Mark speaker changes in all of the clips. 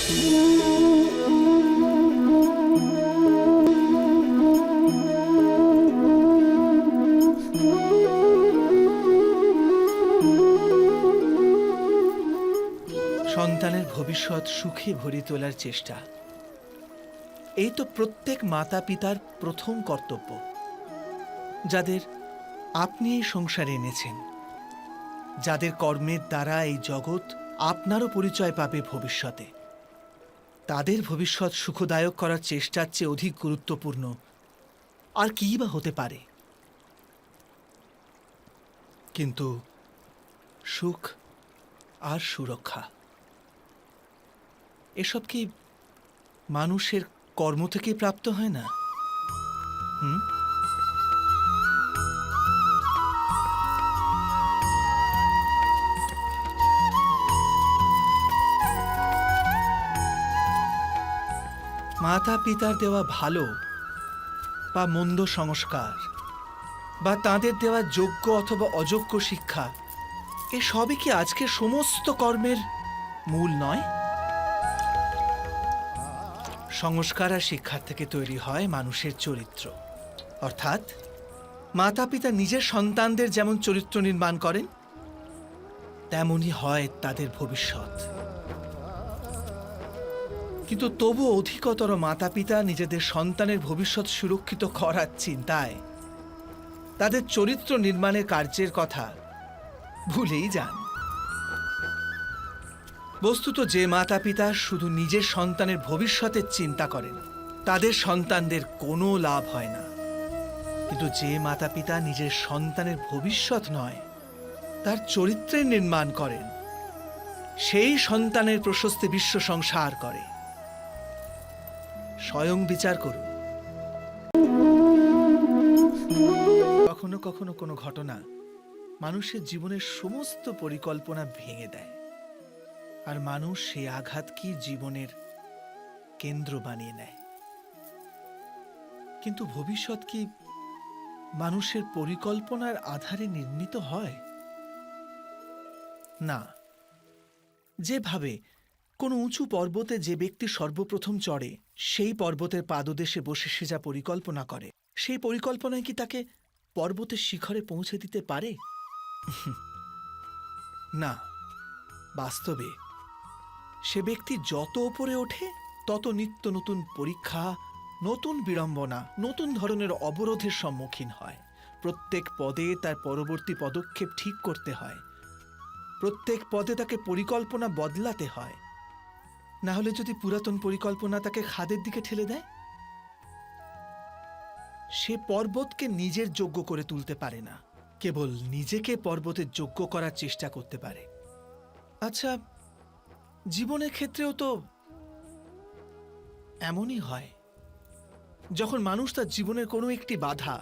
Speaker 1: সন্তানের ভবিষ্যৎ সুখে ভরে তোলার চেষ্টা, এই তো প্রত্যেক মাতা পিতার প্রথম কর্তব্য, যাদের আপনি এই সংসারে এনেছেন, যাদের কর্মের দ্বারা এই জগৎ আপনারও পরিচয় পাবে ভবিষ্যতে। তাদের ভবিষ্যৎ সুখদায়ক করার চেষ্টার চেয়ে অধিক গুরুত্বপূর্ণ আর কী বা হতে পারে? কিন্তু সুখ আর সুরক্ষা, এসব কি মানুষের কর্ম থেকেই প্রাপ্ত হয় না? মাতা পিতার দেওয়া ভালো বা মন্দ সংস্কার, বা তাঁদের দেওয়া যোগ্য অথবা অযোগ্য শিক্ষা, এ সবই কি আজকের সমস্ত কর্মের মূল নয়? সংস্কার আর শিক্ষার থেকে তৈরি হয় মানুষের চরিত্র। অর্থাৎ মাতা পিতা নিজের সন্তানদের যেমন চরিত্র নির্মাণ করেন, তেমনই হয় তাদের ভবিষ্যৎ। কিন্তু তবু অধিকতর মাতা পিতা নিজেদের সন্তানের ভবিষ্যৎ সুরক্ষিত করার চিন্তায় তাদের চরিত্র নির্মাণের কার্যের কথা ভুলেই যান। বস্তুত যে মাতা পিতা শুধু নিজের সন্তানের ভবিষ্যতের চিন্তা করেন, তাদের সন্তানদের কোনো লাভ হয় না। কিন্তু যে মাতা পিতা নিজের সন্তানের ভবিষ্যৎ নয়, তার চরিত্রের নির্মাণ করেন, সেই সন্তানের প্রশস্তি বিশ্ব সংসার করে। স্বয়ং বিচার করুন। কখনো কখনো কোনো ঘটনা মানুষের জীবনের সমস্ত পরিকল্পনা ভেঙে দেয়, আর মানুষ সেই আঘাতকে জীবনের কেন্দ্র বানিয়ে নেয়। কিন্তু ভবিষ্যৎ কি মানুষের পরিকল্পনার আধারে নির্মিত হয়? না। যেভাবে কোনো উঁচু পর্বতে যে ব্যক্তি সর্বপ্রথম চড়ে, সেই পর্বতের পাদদেশে বসে সে যা পরিকল্পনা করে, সেই পরিকল্পনায় কি তাকে পর্বতের শিখরে পৌঁছে দিতে পারে? না। বাস্তবে সে ব্যক্তি যত উপরে ওঠে, তত নিত্য নতুন পরীক্ষা, নতুন বিড়ম্বনা, নতুন ধরনের অবরোধের সম্মুখীন হয়। প্রত্যেক পদে তার পরবর্তী পদক্ষেপ ঠিক করতে হয়, প্রত্যেক পদে তাকে পরিকল্পনা বদলাতে হয়। না হলে যদি পুরাতন পরিকল্পনা তাকে খাদের দিকে ঠেলে দেয়, সে পর্বতকে নিজের যোগ্য করে তুলতে পারে না, কেবল নিজেকে পর্বতের যোগ্য করার চেষ্টা করতে পারে। আচ্ছা, জীবনের ক্ষেত্রেও তো এমনই হয়। যখন মানুষ তার জীবনের কোনো একটি বাধা,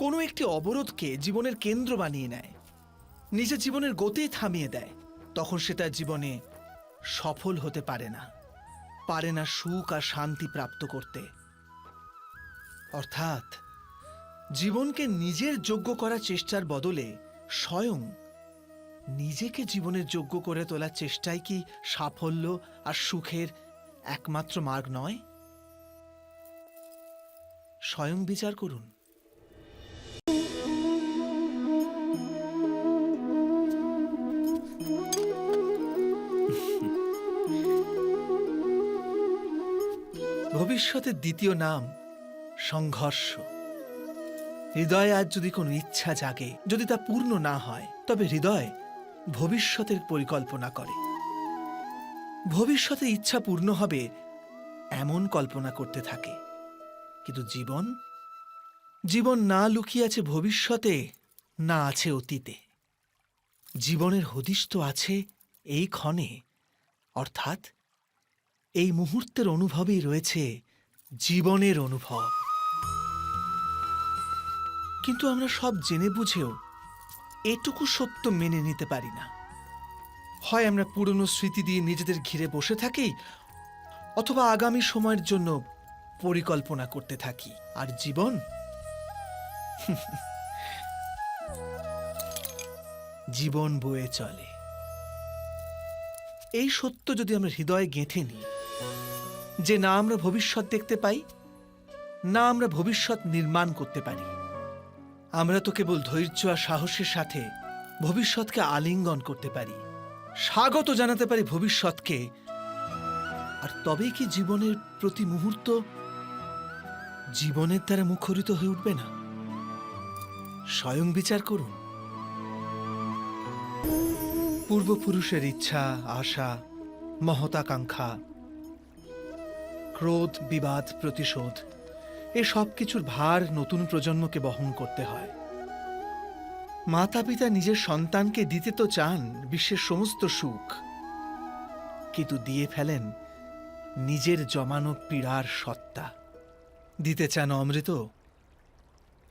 Speaker 1: কোনো একটি অবরোধকে জীবনের কেন্দ্র বানিয়ে নেয়, নিজের জীবনের গতি থামিয়ে দেয়, তখন সে তার জীবনে সফল হতে পারে না, পারে না সুখ আর শান্তি প্রাপ্ত করতে। অর্থাৎ জীবনকে নিজের যোগ্য করার চেষ্টার বদলে স্বয়ং নিজেকে জীবনের যোগ্য করে তোলার চেষ্টাই কি সাফল্য আর সুখের একমাত্র মার্গ নয়? স্বয়ং বিচার করুন। ভবিষ্যতের দ্বিতীয় নাম সংঘর্ষ। হৃদয়ে আজ যদি কোনো ইচ্ছা জাগে, যদি তা পূর্ণ না হয়, তবে হৃদয় ভবিষ্যতের পরিকল্পনা করে। ভবিষ্যতে ইচ্ছা পূর্ণ হবে এমন কল্পনা করতে থাকে। কিন্তু জীবন না লুকিয়ে আছে ভবিষ্যতে, না আছে অতীতে। জীবনের হদিশ তো আছে এই ক্ষণে, অর্থাৎ এই মুহূর্তের অনুভবেই রয়েছে জীবনের অনুভব। কিন্তু আমরা সব জেনে বুঝেও এটুকু সত্য মেনে নিতে পারি না। হয় আমরা পুরনো স্মৃতি দিয়ে নিজেদের ঘিরে বসে থাকি, অথবা আগামী সময়ের জন্য পরিকল্পনা করতে থাকি। আর জীবন বয়ে চলে। এই সত্য যদি আমরা হৃদয়ে গেঁথে নিই, যে না আমরা ভবিষ্যৎ দেখতে পাই, না আমরা ভবিষ্যৎ নির্মাণ করতে পারি। আমরা তো কেবল ধৈর্য আর সাহসের সাথে ভবিষ্যৎকে আলিঙ্গন করতে পারি, স্বাগত জানাতে পারি ভবিষ্যৎকে। আর তবেই কি জীবনের প্রতি মুহূর্ত জীবনের দ্বারা মুখরিত হয়ে উঠবে না? স্বয়ং বিচার করুন। পূর্বপুরুষের ইচ্ছা, আশা, মহতাকাঙ্ক্ষা, ক্রোধ, বিবাদ, প্রতিশোধ, এ সব কিছুর ভার নতুন প্রজন্মকে বহন করতে হয়। মাতা পিতা নিজের সন্তানকে দিতে তো চান বিশ্বের সমস্ত সুখ, কিন্তু দিয়ে ফেলেন নিজের জমানো পীড়ার সত্তা। দিতে চান অমৃত,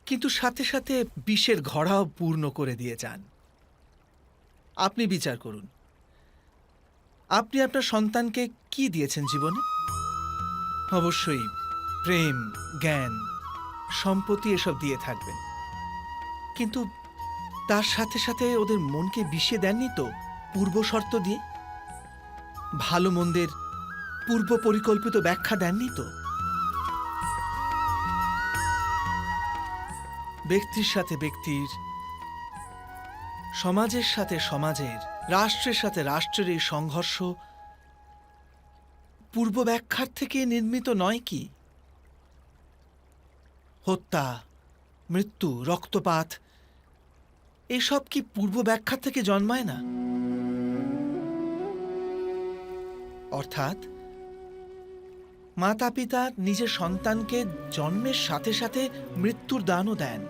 Speaker 1: কিন্তু সাথে সাথে বিষের ঘড়াও পূর্ণ করে দিয়ে যান। আপনি বিচার করুন, আপনি আপনার সন্তানকে কি দিয়েছেন জীবনে? অবশ্যই প্রেম, জ্ঞান, সম্পত্তি এসব দিয়ে থাকবেন, কিন্তু তার সাথে সাথে ওদের মনকে বিষিয়ে দেননি তো পূর্ব শর্ত দিয়ে? ভালো মন্দের পূর্ব পরিকল্পিত ব্যাখ্যা দেননি তো? ব্যক্তির সাথে ব্যক্তির, সমাজের সাথে সমাজের, রাষ্ট্রের সাথে রাষ্ট্রের এই সংঘর্ষ পূর্ব ব্যাখ্যার থেকে নির্মিত নয় কি? হত্যা, মৃত্যু, রক্তপাত এসব কি পূর্ব ব্যাখ্যা থেকে জন্মায় না? অর্থাৎ মাতা পিতা নিজের সন্তানকে জন্মের সাথে সাথে মৃত্যুর দানও দেন,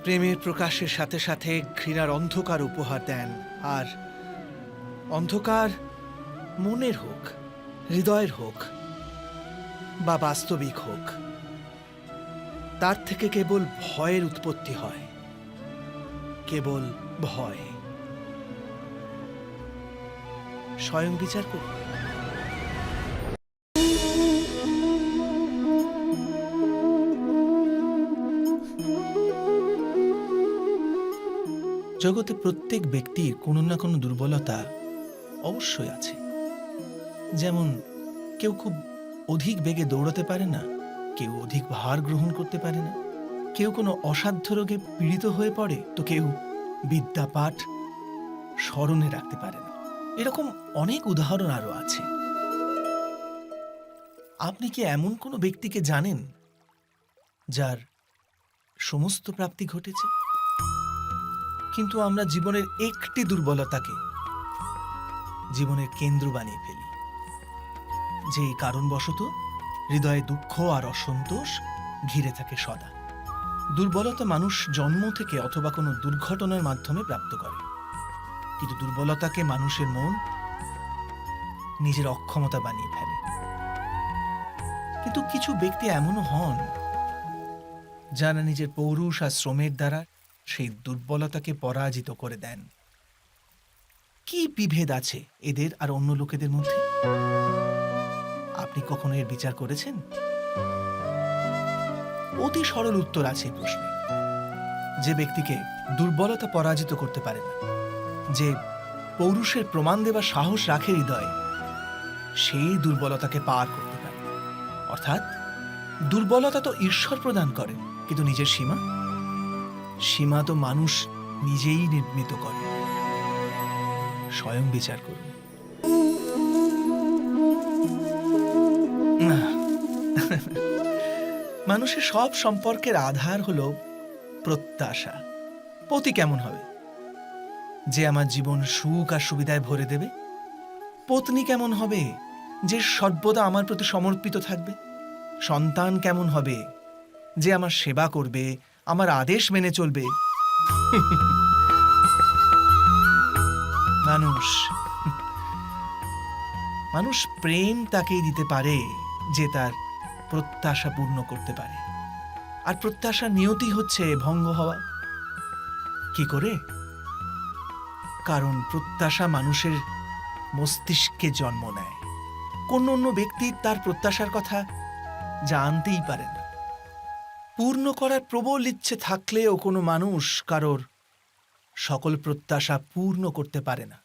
Speaker 1: প্রেমের প্রকাশের সাথে সাথে ঘৃণার অন্ধকার উপহার দেন। আর অন্ধকার মনের হোক, হৃদয়ের হোক বা বাস্তবিক হোক, তার থেকে কেবল ভয়ের উৎপত্তি হয়, কেবল ভয়। স্বয়ং বিচার করুন। জগতে প্রত্যেক ব্যক্তির কোনো না কোনো দুর্বলতা অবশ্যই আছে। যেমন কেউ খুব অধিক বেগে দৌড়াতে পারে না, কেউ অধিক ভার গ্রহণ করতে পারে না, কেউ কোনো অসাধ্য রোগে পীড়িত হয়ে পড়ে, তো কেউ বিদ্যাপাঠ স্মরণে রাখতে পারে না। এরকম অনেক উদাহরণ আরো আছে। আপনি কি এমন কোনো ব্যক্তিকে জানেন যার সমস্ত প্রাপ্তি ঘটেছে? কিন্তু আমরা জীবনের একটি দুর্বলতাকে জীবনের কেন্দ্র বানিয়ে ফেলি, যে কারণবশত হৃদয়ে দুঃখ আর অসন্তোষ ঘিরে থাকে সদা। দুর্বলতা মানুষ জন্ম থেকে অথবা কোনো দুর্ঘটনার মাধ্যমে প্রাপ্ত করে, কিন্তু দুর্বলতাকে মানুষের মন নিজের অক্ষমতা বানিয়ে ফেলে। কিন্তু কিছু ব্যক্তি এমনও হন যারা নিজের পৌরুষ আর শ্রমের দ্বারা সেই দুর্বলতাকে পরাজিত করে দেন। কি বিভেদ আছে এদের আর অন্য লোকেদের মধ্যে? আপনি কখনো এর বিচার করেছেন? অতি সরল উত্তর আছে এই প্রশ্নে। যে ব্যক্তিকে দুর্বলতা পরাজিত করতে পারে না, যে পৌরুষের প্রমাণ দেবার সাহস রাখে হৃদয়ে, সেই দুর্বলতাকে পার করতে পারে। অর্থাৎ দুর্বলতা তো ঈশ্বর প্রদান করেন, কিন্তু নিজের সীমা, সীমা তো মানুষ নিজেই নির্মিত করে। স্বয়ং বিচার করুন। মানুষের সব সম্পর্কের আধার হলো প্রত্যাশা। পতি কেমন হবে? যে আমার জীবন সুখ আর সুবিধায় ভরে দেবে। পত্নী কেমন হবে? যে সর্বদা আমার প্রতি সমর্পিত থাকবে। সন্তান কেমন হবে? যে আমার সেবা করবে, আমার আদেশ মেনে চলবে। মানুষ প্রেম তাকেই দিতে পারে যে তার প্রত্যাশা পূর্ণ করতে পারে। আর প্রত্যাশা নিয়তি হচ্ছে ভঙ্গ হওয়া। কি করে? কারণ প্রত্যাশা মানুষের মস্তিষ্কে জন্ম নেয়। কোন অন্য ব্যক্তি তার প্রত্যাশার কথা জানতেই পারে না। পূর্ণ করার প্রবল ইচ্ছে থাকলেও কোনো মানুষ কারোর সকল প্রত্যাশা পূর্ণ করতে পারে না।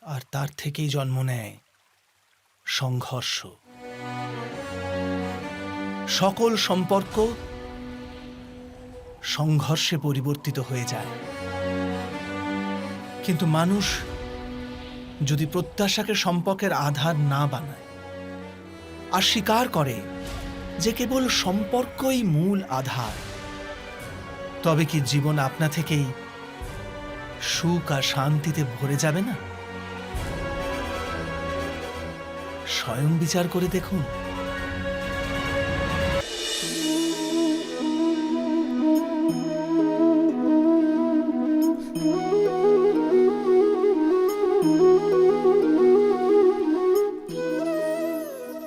Speaker 1: আর তার থেকেই জন্ম নেয় সংঘর্ষ। সকল সম্পর্ক সংঘর্ষে পরিবর্তিত হয়ে যায়। কিন্তু মানুষ যদি প্রত্যাশাকে সম্পর্কের আধার না বানায় আর স্বীকার করে যে কেবল সম্পর্কই মূল আধার, তবে কি জীবন আপনা থেকেই সুখ আর শান্তিতে ভরে যাবে না? স্বয়ং বিচার করে দেখুন।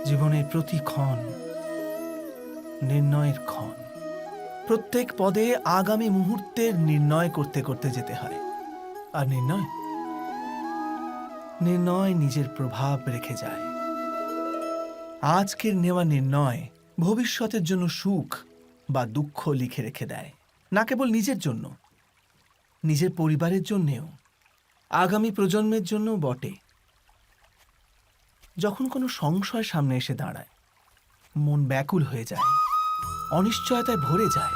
Speaker 1: জীবনের প্রতি ক্ষণ নির্ণয়ের ক্ষণ। প্রত্যেক পদে আগামী মুহূর্তের নির্ণয় করতে করতে যেতে হয়। আর নির্ণয় নিজের প্রভাব রেখে যায়। আজকের নেওয়া নির্ণয় ভবিষ্যতের জন্য সুখ বা দুঃখ লিখে রেখে দেয়। না কেবল নিজের জন্য, নিজের পরিবারের জন্যেও, আগামী প্রজন্মের জন্য বটে। যখন কোনো সংশয় সামনে এসে দাঁড়ায়, মন ব্যাকুল হয়ে যায়, অনিশ্চয়তায় ভরে যায়।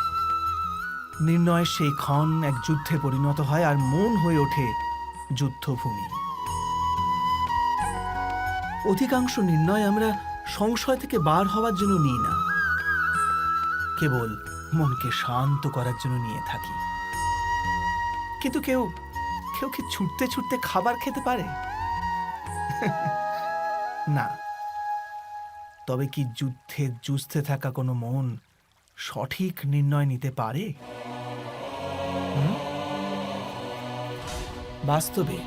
Speaker 1: নির্ণয়ের সেই ক্ষণ এক যুদ্ধে পরিণত হয় আর মন হয়ে ওঠে যুদ্ধভূমি। অধিকাংশ নির্ণয় আমরা সংশয় থেকে বার হওয়ার জন্য নিই না, কেবল মনকে শান্ত করার জন্য নিয়ে থাকি। কিন্তু কেউ কি ছুটতে ছুটতে খাবার খেতে পারে? না। তবে কি যুদ্ধে যুঝতে থাকা কোনো মন সঠিক নির্ণয় নিতে পারে? বাস্তবে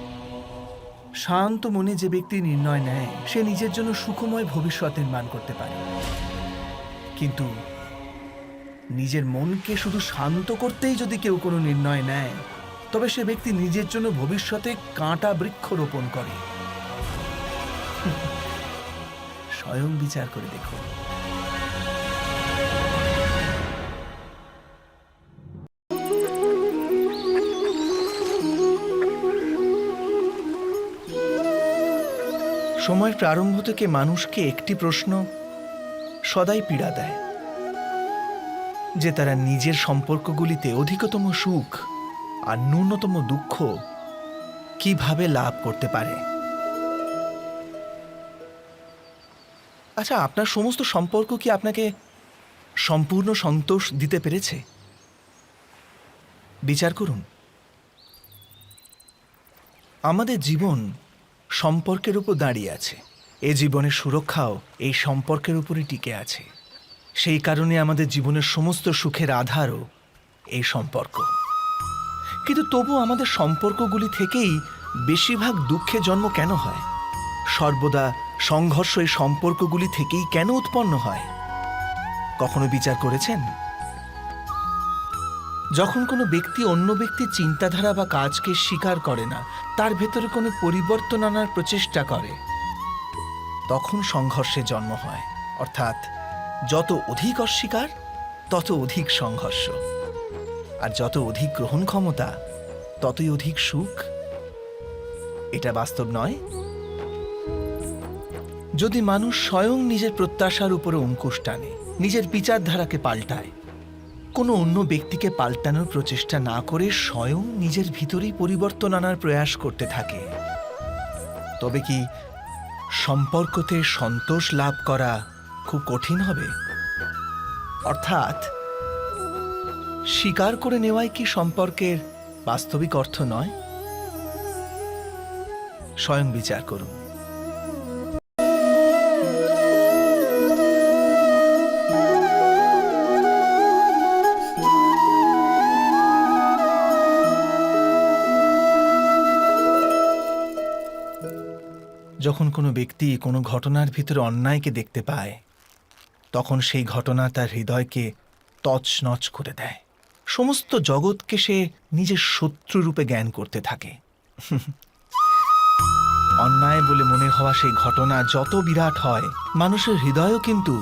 Speaker 1: শান্ত মনে যে ব্যক্তি নির্ণয় নেয়, সে নিজের জন্য সুখময় ভবিষ্যৎ নির্মাণ করতে পারে। কিন্তু নিজের মনকে শুধু শান্ত করতেই যদি কেউ কোনো নির্ণয় নেয়, তবে সে ব্যক্তি নিজের জন্য ভবিষ্যতে কাঁটা বৃক্ষ রোপণ করে। স্বয়ং বিচার করে দেখুন। সময়ের প্রারম্ভ থেকে মানুষকে একটি প্রশ্ন সদাই পীড়া দেয়, যে তারা নিজের সম্পর্কগুলিতে অধিকতম সুখ আর ন্যূনতম দুঃখ কিভাবে লাভ করতে পারে। আচ্ছা, আপনার সমস্ত সম্পর্ক কি আপনাকে সম্পূর্ণ সন্তোষ দিতে পেরেছে? বিচার করুন। আমাদের জীবন সম্পর্কের উপর দাঁড়িয়ে আছে। এ জীবনের সুরক্ষাও এই সম্পর্কের উপরই টিকে আছে। সেই কারণে আমাদের জীবনের সমস্ত সুখের আধারও এই সম্পর্ক। কিন্তু তবু আমাদের সম্পর্কগুলি থেকেই বেশিরভাগ দুঃখের জন্ম কেন হয়? সর্বদা সংঘর্ষ এই সম্পর্কগুলি থেকেই কেন উৎপন্ন হয়? কখনো বিচার করেছেন? যখন কোনো ব্যক্তি অন্য ব্যক্তির চিন্তাধারা বা কাজকে স্বীকার করে না, তার ভেতরে কোনো পরিবর্তন আনার প্রচেষ্টা করে, তখন সংঘর্ষের জন্ম হয়। অর্থাৎ যত অধিক অস্বীকার, তত অধিক সংঘর্ষ। আর যত অধিক গ্রহণ ক্ষমতা, ততই অধিক সুখ। এটা বাস্তব নয়? যদি মানুষ স্বয়ং নিজের প্রত্যাশার উপরে অঙ্কুশ টানে, নিজের বিচারধারাকে পাল্টায়, কোনো অন্য ব্যক্তিকে পাল্টানোর প্রচেষ্টা না করে স্বয়ং নিজের ভিতরেই পরিবর্তন আনার প্রয়াস করতে থাকে, তবে কি সম্পর্কতে সন্তোষ লাভ করা খুব কঠিন হবে? অর্থাৎ স্বীকার করে নেওয়াই কি সম্পর্কের বাস্তবিক অর্থ নয়? স্বয়ং বিচার করুন। যখন কোনো ব্যক্তি কোনো ঘটনার ভিতরে অন্যায়কে দেখতে পায়, তখন সেই ঘটনা তার হৃদয়কে তছনছ করে দেয়। সমস্ত জগৎকে সে নিজের শত্রুরূপে জ্ঞান করতে থাকে। অন্যায় বলে মনে হওয়া সেই ঘটনা যত বিরাট হয়, মানুষের হৃদয়ও কিন্তু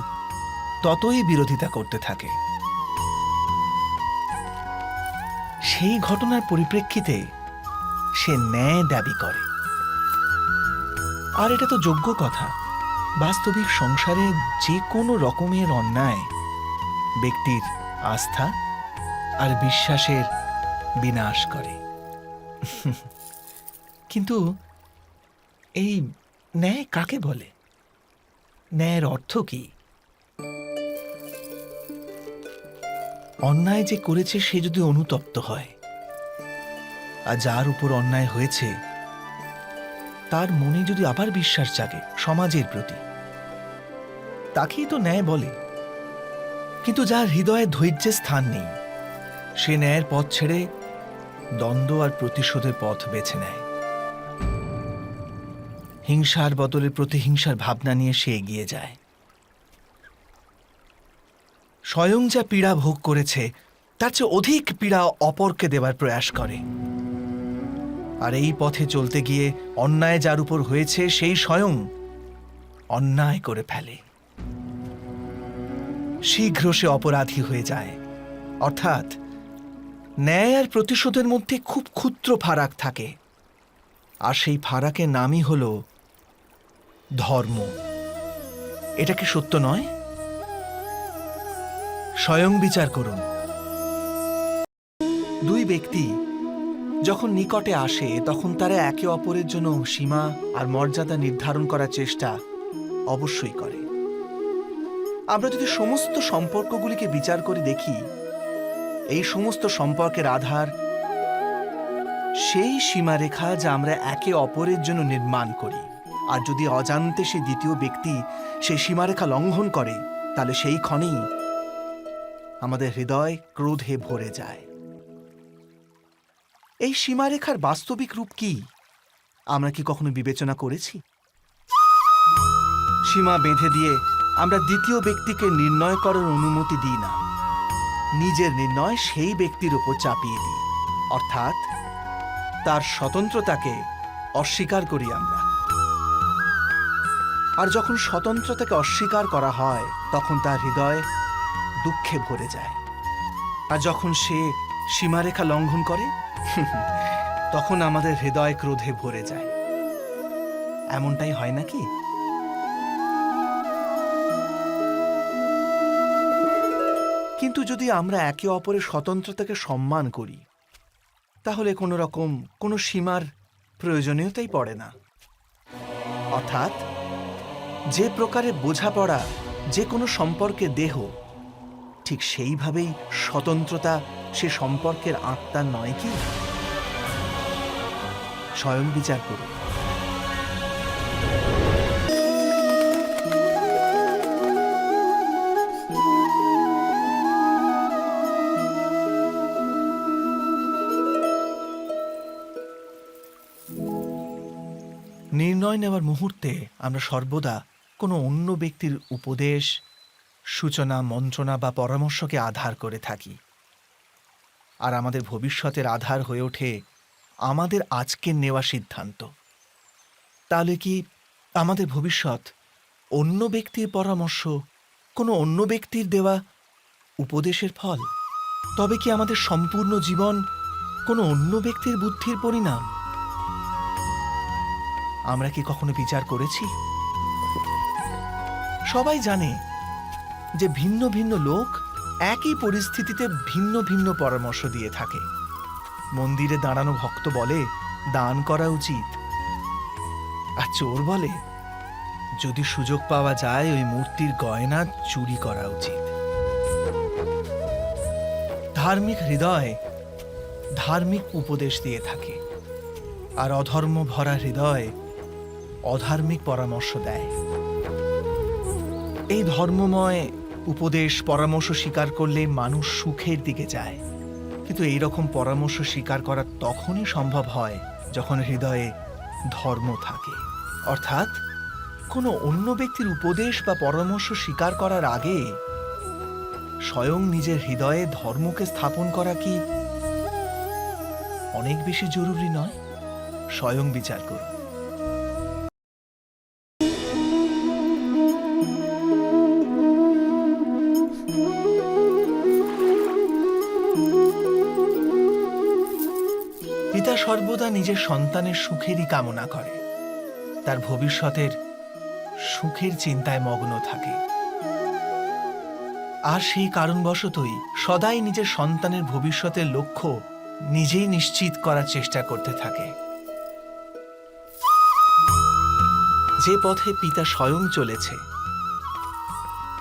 Speaker 1: ততই বিরোধিতা করতে থাকে। সেই ঘটনার পরিপ্রেক্ষিতে সে ন্যায় দাবি করে। আর এটা তো যোগ্য কথা, বাস্তবিক সংসারে যে কোনো রকমের অন্যায় ব্যক্তির আস্থা আর বিশ্বাসের বিনাশ করে। কিন্তু এই ন্যায় কাকে বলে? ন্যায়ের অর্থ কি? অন্যায় যে করেছে সে যদি অনুতপ্ত হয়, আর যার উপর অন্যায় হয়েছে তার মনে যদি আবার বিশ্বাস জাগে সমাজের প্রতি, তাকেই তো ন্যায় বলে। কিন্তু যার হৃদয়ে ধৈর্যের স্থান নেই, সে ন্যায়ের পথ ছেড়ে দ্বন্দ্ব আর প্রতিশোধের পথ বেছে নেয়। হিংসার বদলে প্রতিহিংসার ভাবনা নিয়ে সে এগিয়ে যায়। স্বয়ং যা পীড়া ভোগ করেছে তার চেয়ে অধিক পীড়া অপরকে দেবার প্রয়াস করে। আর এই পথে চলতে গিয়ে অন্যায় যার উপর হয়েছে সেই স্বয়ং অন্যায় করে ফেলে। শীঘ্র সে অপরাধী হয়ে যায়। অর্থাৎ ন্যায় আর প্রতিশোধের মধ্যে খুব ক্ষুদ্র ফারাক থাকে, আর সেই ফারাকের নামই হল ধর্ম। এটা কি সত্য নয়? স্বয়ং বিচার করুন। দুই ব্যক্তি যখন নিকটে আসে তখন তারা একে অপরের জন্য সীমা আর মর্যাদা নির্ধারণ করার চেষ্টা অবশ্যই করে। আমরা যদি সমস্ত সম্পর্কগুলিকে বিচার করে দেখি, এই সমস্ত সম্পর্কের আধার সেই সীমারেখা যা আমরা একে অপরের জন্য নির্মাণ করি। আর যদি অজান্তে সে দ্বিতীয় ব্যক্তি সেই সীমারেখা লঙ্ঘন করে, তাহলে সেই ক্ষণেই আমাদের হৃদয় ক্রোধে ভরে যায়। এই সীমারেখার বাস্তবিক রূপ কি আমরা কি কখনো বিবেচনা করেছি? সীমা বেঁধে দিয়ে আমরা দ্বিতীয় ব্যক্তিকে নির্ণয় করার অনুমতি দিই না, নিজের নির্ণয় সেই ব্যক্তির উপর চাপিয়ে দিই। অর্থাৎ তার স্বতন্ত্রতাকে অস্বীকার করি আমরা। আর যখন স্বতন্ত্রতাকে অস্বীকার করা হয় তখন তার হৃদয় দুঃখে ভরে যায়। আর যখন সে সীমারেখা লঙ্ঘন করে তখন আমাদের হৃদয় ক্রোধে ভরে যায়। এমনটাই হয় নাকি? কিন্তু যদি আমরা একে অপরের স্বতন্ত্রতাকে সম্মান করি, তাহলে কোনো সীমার প্রয়োজনীয়তাই পড়ে না। অর্থাৎ যে প্রকারে বোঝাপড়া যে কোনো সম্পর্কের দেহ, ঠিক সেইভাবেই স্বতন্ত্রতা সে সম্পর্কের আত্মার নয় কি? স্বয়ং বিচার করুন। নির্ণয় নেওয়ার মুহূর্তে আমরা সর্বদা কোনো অন্য ব্যক্তির উপদেশ, সূচনা, মন্ত্রণা বা পরামর্শকে আধার করে থাকি। আর আমাদের ভবিষ্যতের আধার হয়ে ওঠে আমাদের আজকের নেওয়া সিদ্ধান্ত। তাহলে কি আমাদের ভবিষ্যৎ অন্য ব্যক্তির পরামর্শ, কোনো অন্য ব্যক্তির দেওয়া উপদেশের ফল? তবে কি আমাদের সম্পূর্ণ জীবন কোনো অন্য ব্যক্তির বুদ্ধির পরিণাম? আমরা কি কখনো বিচার করেছি? সবাই জানে যে ভিন্ন ভিন্ন লোক একই পরিস্থিতিতে ভিন্ন ভিন্ন পরামর্শ দিয়ে থাকে। মন্দিরে দাঁড়ানো ভক্ত বলে দান করা উচিত, আর চোর বলে যদি সুযোগ পাওয়া যায় ওই মূর্তির গয়না চুরি করা উচিত। ধার্মিক হৃদয় ধার্মিক উপদেশ দিয়ে থাকে, আর অধর্ম ভরা হৃদয় অধার্মিক পরামর্শ দেয়। এই ধর্মময় উপদেশ পরামর্শ স্বীকার করলে মানুষ সুখের দিকে যায়। কিন্তু এই রকম পরামর্শ স্বীকার করা তখনই সম্ভব হয় যখন হৃদয়ে ধর্ম থাকে। অর্থাৎ কোনো অন্য ব্যক্তির উপদেশ বা পরামর্শ স্বীকার করার আগে স্বয়ং নিজের হৃদয়ে ধর্মকে স্থাপন করা কি অনেক বেশি জরুরি নয়? স্বয়ং বিচার করুন। পিতা সর্বদা নিজের সন্তানের সুখেরই কামনা করে, তার ভবিষ্যতের সুখের চিন্তায় মগ্ন থাকে, আর সেই কারণবশতই সদাই নিজের সন্তানের ভবিষ্যতের লক্ষ্য নিজেই নিশ্চিত করার চেষ্টা করতে থাকে। যে পথে পিতা স্বয়ং চলেছে,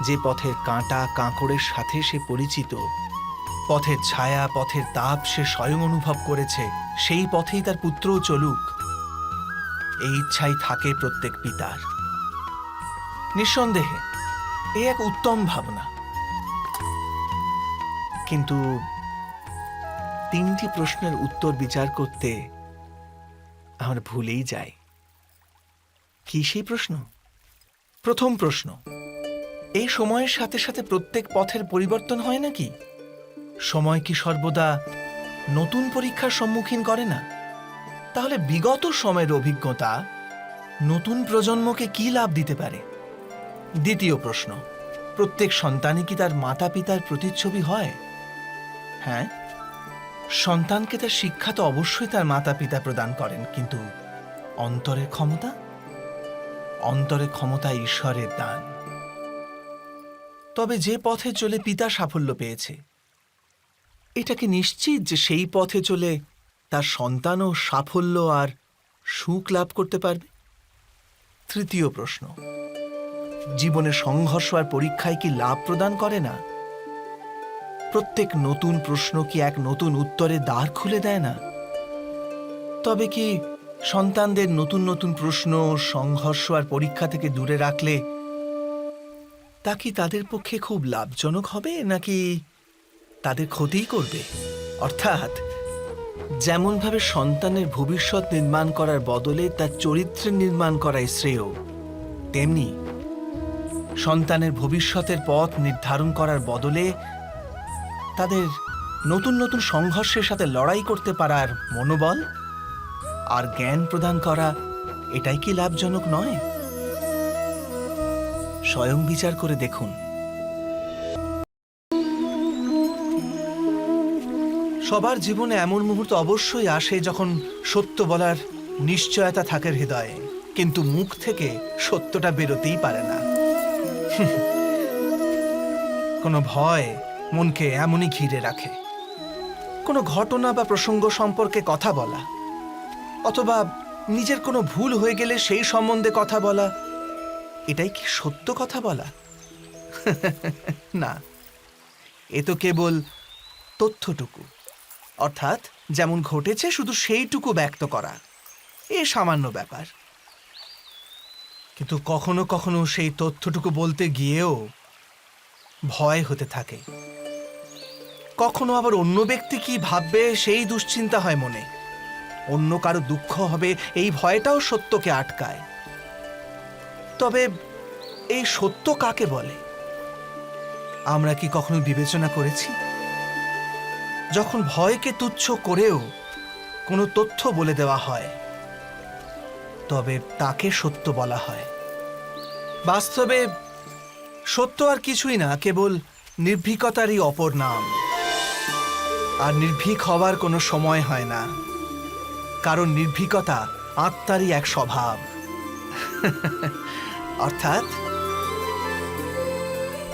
Speaker 1: যে পথের কাঁটা কাঁকড়ের সাথে সে পরিচিত, পথের ছায়া পথের তাপ সে স্বয়ং অনুভব করেছে, সেই পথেই তার পুত্রও চলুক, এই ইচ্ছাই থাকে প্রত্যেক পিতার। নিঃসন্দেহে এ এক উত্তম ভাবনা, কিন্তু তিনটি প্রশ্নের উত্তর বিচার করতে আমার ভুলেই যায়। কি সেই প্রশ্ন? প্রথম প্রশ্ন, এই সময়ের সাথে সাথে প্রত্যেক পথের পরিবর্তন হয় নাকি? সময় কি সর্বদা নতুন পরীক্ষার সম্মুখীন করে না? তাহলে বিগত সময়ের অভিজ্ঞতা নতুন প্রজন্মকে কি লাভ দিতে পারে? দ্বিতীয় প্রশ্ন, প্রত্যেক সন্তানই কি তার মাতা পিতার প্রতিচ্ছবি হয়? হ্যাঁ, সন্তানকে তার শিক্ষা তো অবশ্যই তার মাতা পিতা প্রদান করেন, কিন্তু অন্তরের ক্ষমতা? অন্তরের ক্ষমতা ঈশ্বরের দান। তবে যে পথে চলে পিতা সাফল্য পেয়েছে, এটা কি নিশ্চিত যে সেই পথে চলে তার সন্তানও সাফল্য আর সুখ লাভ করতে পারবে? তৃতীয় প্রশ্ন, জীবনের সংঘর্ষ আর পরীক্ষায় কি লাভ প্রদান করে না? প্রত্যেক নতুন প্রশ্ন কি এক নতুন উত্তরের দ্বার খুলে দেয় না? তবে কি সন্তানদের নতুন নতুন প্রশ্ন, সংঘর্ষ আর পরীক্ষা থেকে দূরে রাখলে তা কি তাদের পক্ষে খুব লাভজনক হবে, নাকি তাদের ক্ষতিই করবে? অর্থাৎ যেমনভাবে সন্তানের ভবিষ্যৎ নির্মাণ করার বদলে তার চরিত্রের নির্মাণ করাই শ্রেয়, তেমনি সন্তানের ভবিষ্যতের পথ নির্ধারণ করার বদলে তাদের নতুন নতুন সংঘর্ষের সাথে লড়াই করতে পারার মনোবল আর জ্ঞান প্রদান করা, এটাই কি লাভজনক নয়? স্বয়ং বিচার করে দেখুন। সবার জীবনে এমন মুহূর্ত অবশ্যই আসে যখন সত্য বলার নিশ্চয়তা থাকে হৃদয়ে, কিন্তু মুখ থেকে সত্যটা বেরোতেই পারে না। কোনো ভয় মনকে এমনই ঘিরে রাখে। কোনো ঘটনা বা প্রসঙ্গ সম্পর্কে কথা বলা, অথবা নিজের কোনো ভুল হয়ে গেলে সেই সম্বন্ধে কথা বলা, এটাই কি সত্য কথা বলা? না, এ তো কেবল তথ্যটুকু, অর্থাৎ যেমন ঘটেছে শুধু সেইটুকু ব্যক্ত করা, এ সামান্য ব্যাপার। কিন্তু কখনো কখনো সেই তথ্যটুকু বলতে গিয়েও ভয় হতে থাকে। কখনো আবার অন্য ব্যক্তি কি ভাববে সেই দুশ্চিন্তা হয় মনে। অন্য কারো দুঃখ হবে এই ভয়টাও সত্যকে আটকায়। তবে এই সত্য কাকে বলে আমরা কি কখনো বিবেচনা করেছি? যখন ভয়কে তুচ্ছ করেও কোনো তথ্য বলে দেওয়া হয়, তবে তাকে সত্য বলা হয়। বাস্তবে সত্য আর কিছুই না, কেবল নির্ভীকতারই অপর নাম। আর নির্ভীক হওয়ার কোনো সময় হয় না, কারণ নির্ভীকতা আত্মারই এক স্বভাব।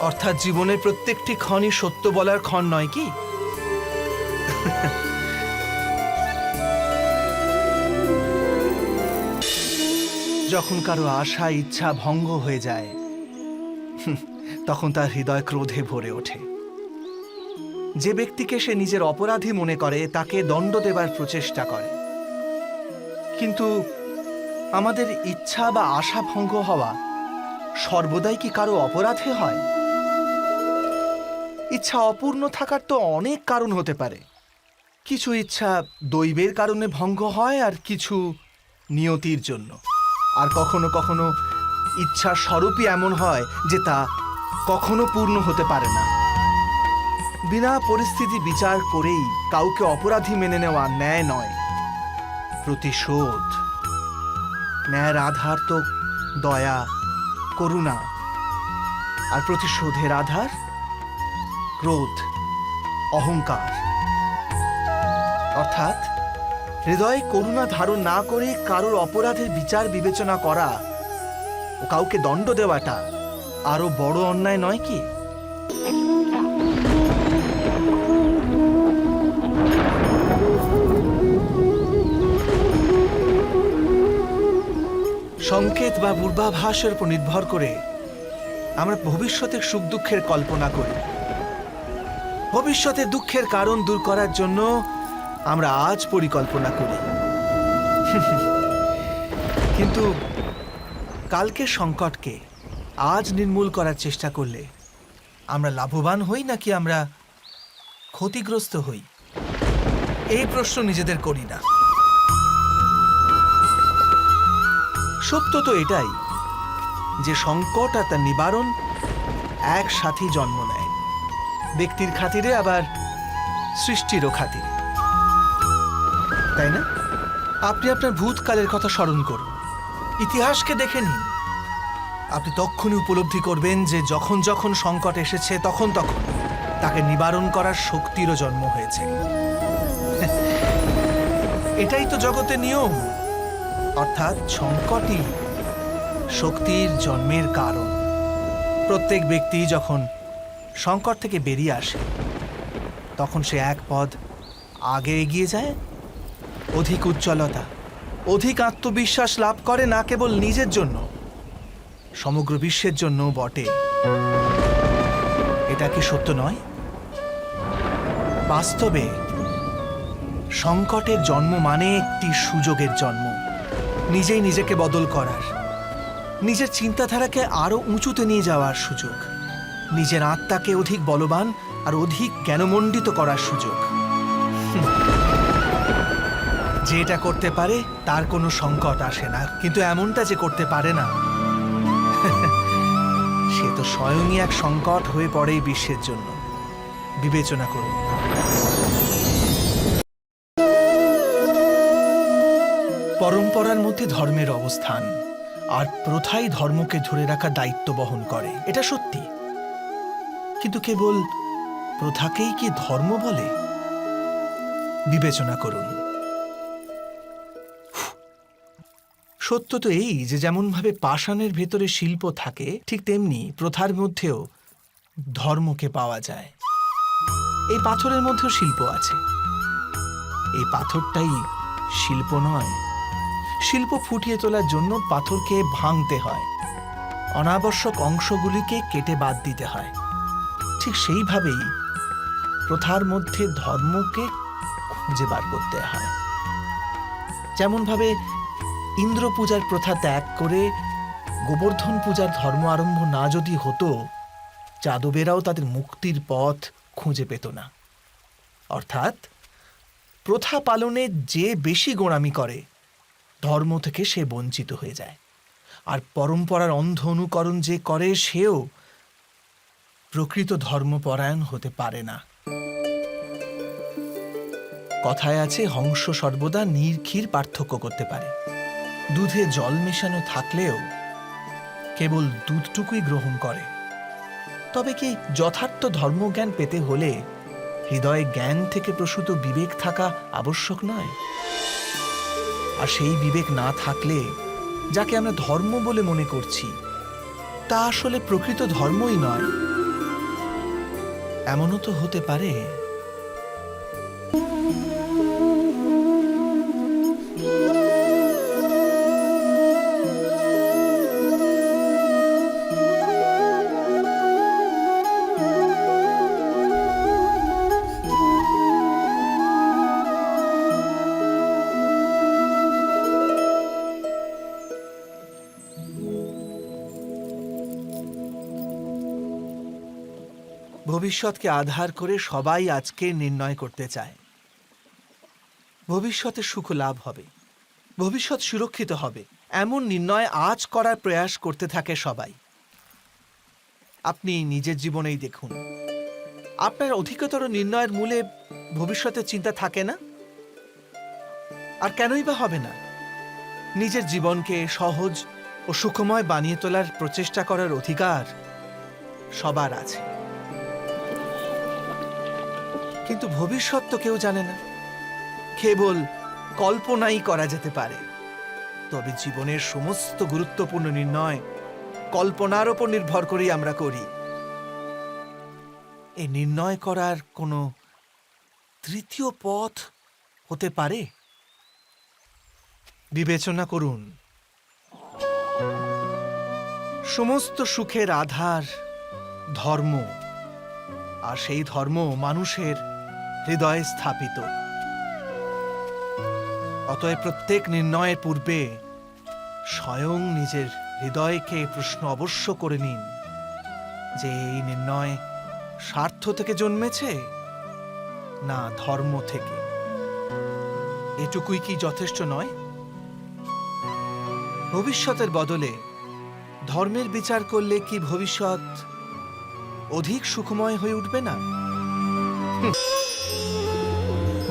Speaker 1: অর্থাৎ জীবনের প্রত্যেকটি ক্ষণই সত্য বলার ক্ষণ নয় কি? যখন কারো আশা ইচ্ছা ভঙ্গ হয়ে যায়, তখন তার হৃদয় ক্রোধে ভরে ওঠে। যে ব্যক্তিকে সে নিজের অপরাধী মনে করে তাকে দণ্ড দেবার প্রচেষ্টা করে। কিন্তু আমাদের ইচ্ছা বা আশা ভঙ্গ হওয়া সর্বদাই কি কারো অপরাধে হয়? ইচ্ছা অপূর্ণ থাকার তো অনেক কারণ হতে পারে। কিছু ইচ্ছা দৈবের কারণে ভঙ্গ হয়, আর কিছু নিয়তির জন্য। আর কখনো কখনো ইচ্ছা স্বরূপই এমন হয় যে তা কখনো পূর্ণ হতে পারে না। বিনা পরিস্থিতি বিচার করেই কাউকে অপরাধী মেনে নেওয়া ন্যায় নয়। প্রতিশোধ, ন্যায়ের আধার তো দয়া, করুণা, আর প্রতিশোধের আধার ক্রোধ, অহংকার। অর্থাৎ হৃদয়ে করুণা ধারণ না করে কারোর অপরাধের বিচার বিবেচনা করা, ও কাউকে দণ্ড দেওয়াটা আরো বড় অন্যায় নয় কি? সংকেত বা পূর্বাভাসের উপর নির্ভর করে আমরা ভবিষ্যতের সুখ দুঃখের কল্পনা করি। ভবিষ্যতে দুঃখের কারণ দূর করার জন্য আমরা আজ পরিকল্পনা করি। কিন্তু কালকের সংকটকে আজ নির্মূল করার চেষ্টা করলে আমরা লাভবান হই নাকি আমরা ক্ষতিগ্রস্ত হই, এই প্রশ্ন নিজেদের করি না। সত্য তো এটাই যে সংকট আর তার নিবারণ একসাথেই জন্ম নেয়, ব্যক্তির খাতিরে আবার সৃষ্টিরও খাতিরে, তাই না? আপনি আপনার ভূতকালের কথা স্মরণ করুন, ইতিহাসকে দেখে নিন। আপনি তখনই উপলব্ধি করবেন যে যখন যখন সংকট এসেছে তখন তখন তাকে নিবারণ করার শক্তিরও জন্ম হয়েছে। এটাই তো জগতের নিয়ম, অর্থাৎ সংকটই শক্তির জন্মের কারণ। প্রত্যেক ব্যক্তি যখন সংকট থেকে বেরিয়ে আসে তখন সে এক পদ আগে এগিয়ে যায়, অধিক উজ্জ্বলতা, অধিক আত্মবিশ্বাস লাভ করে, না কেবল নিজের জন্য, সমগ্র বিশ্বের জন্য বটে। এটা কি সত্য নয়? বাস্তবে সংকটের জন্ম মানে একটি সুযোগের জন্ম, নিজেই নিজেকে বদল করার, নিজের চিন্তাধারাকে আরো উঁচুতে নিয়ে যাওয়ার সুযোগ, নিজের আত্মাকে অধিক বলবান আর অধিক জ্ঞানমণ্ডিত করার সুযোগ। যে এটা করতে পারে তার কোনো সংকট আসে না, কিন্তু এমনটা যে করতে পারে না সে তো স্বয়ংই এক সংকট হয়ে পড়ে এই বিশ্বের জন্য। বিবেচনা করুন। পরম্পরার মধ্যে ধর্মের অবস্থান, আর প্রথাই ধর্মকে ধরে রাখার দায়িত্ব বহন করে, এটা সত্যি। কিন্তু কেবল প্রথাকেই কি ধর্ম বলে? বিবেচনা করুন। সত্য তো এই যে যেমনভাবে পাষাণের ভেতরে শিল্প থাকে, ঠিক তেমনি প্রথার মধ্যেও ধর্মকে পাওয়া যায়। এই পাথরের মধ্যেও শিল্প আছে। এই পাথরটাই শিল্প নয়। শিল্প ফুটিয়ে তোলার জন্য পাথরকে ভাঙতে হয়, অনাবশ্যক অংশগুলিকে কেটে বাদ দিতে হয়। ঠিক সেইভাবেই প্রথার মধ্যে ধর্মকে খুঁজে বার করতে হয়। যেমনভাবে ইন্দ্র পূজার প্রথা ত্যাগ করে গোবর্ধন পূজার ধর্ম আরম্ভ না যদি হতো, যাদবেরাও তাদের মুক্তির পথ খুঁজে পেত না। অর্থাৎ প্রথা পালনে যে বেশি গোঁড়ামি করে ধর্ম থেকে সে বঞ্চিত হয়ে যায়, আর পরম্পরার অন্ধ অনুকরণ যে করে সেও প্রকৃত ধর্মপরায়ণ হতে পারে না। কথায় আছে, হংস সর্বদা নির্ঘীর পার্থক্য করতে পারে। দুধে জল মেশানো থাকলেও কেবল দুধটুকুই গ্রহণ করে। তবে কি যথার্থ ধর্মজ্ঞান পেতে হলে হৃদয়ে জ্ঞান থেকে প্রসূত বিবেক থাকা আবশ্যক নয়? আর সেই বিবেক না থাকলে যাকে আমরা ধর্ম বলে মনে করছি তা আসলে প্রকৃত ধর্মই নয়। এমনও তো হতে পারে ভবিষ্যৎকে আধার করে সবাই আজকে নির্ণয় করতে চায় ভবিষ্যতে সুখ লাভ হবে, ভবিষ্যৎ সুরক্ষিত হবে, এমন নির্ণয় আজ করার প্রয়াস করতে থাকে সবাই। আপনি নিজের জীবনেই দেখুন, আপনার অধিকতর নির্ণয়ের মূলে ভবিষ্যতের চিন্তা থাকে না। আর কেনই বা হবে না? নিজের জীবনকে সহজ ও সুখময় বানিয়ে তোলার প্রচেষ্টা করার অধিকার সবার আছে। কিন্তু ভবিষ্যৎ তো কেউ জানে না, কেবল কল্পনাই করা যেতে পারে। তবে জীবনের সমস্ত গুরুত্বপূর্ণ নির্ণয় কল্পনার ওপর নির্ভর করেই আমরা করি। এই নির্ণয় করার কোনো তৃতীয় পথ হতে পারে? বিবেচনা করুন, সমস্ত সুখের আধার ধর্ম, আর সেই ধর্ম মানুষের হৃদয়ে স্থাপিত। অতএব প্রত্যেক নির্ণয়ের পূর্বে স্বয়ং নিজের হৃদয়কে প্রশ্ন অবশ্য করে নিন যে এই নির্ণয় স্বার্থ থেকে জন্মেছে না ধর্ম থেকে। এটুকুই কি যথেষ্ট নয়? ভবিষ্যতের বদলে ধর্মের বিচার করলে কি ভবিষ্যৎ অধিক সুখময় হয়ে উঠবে না?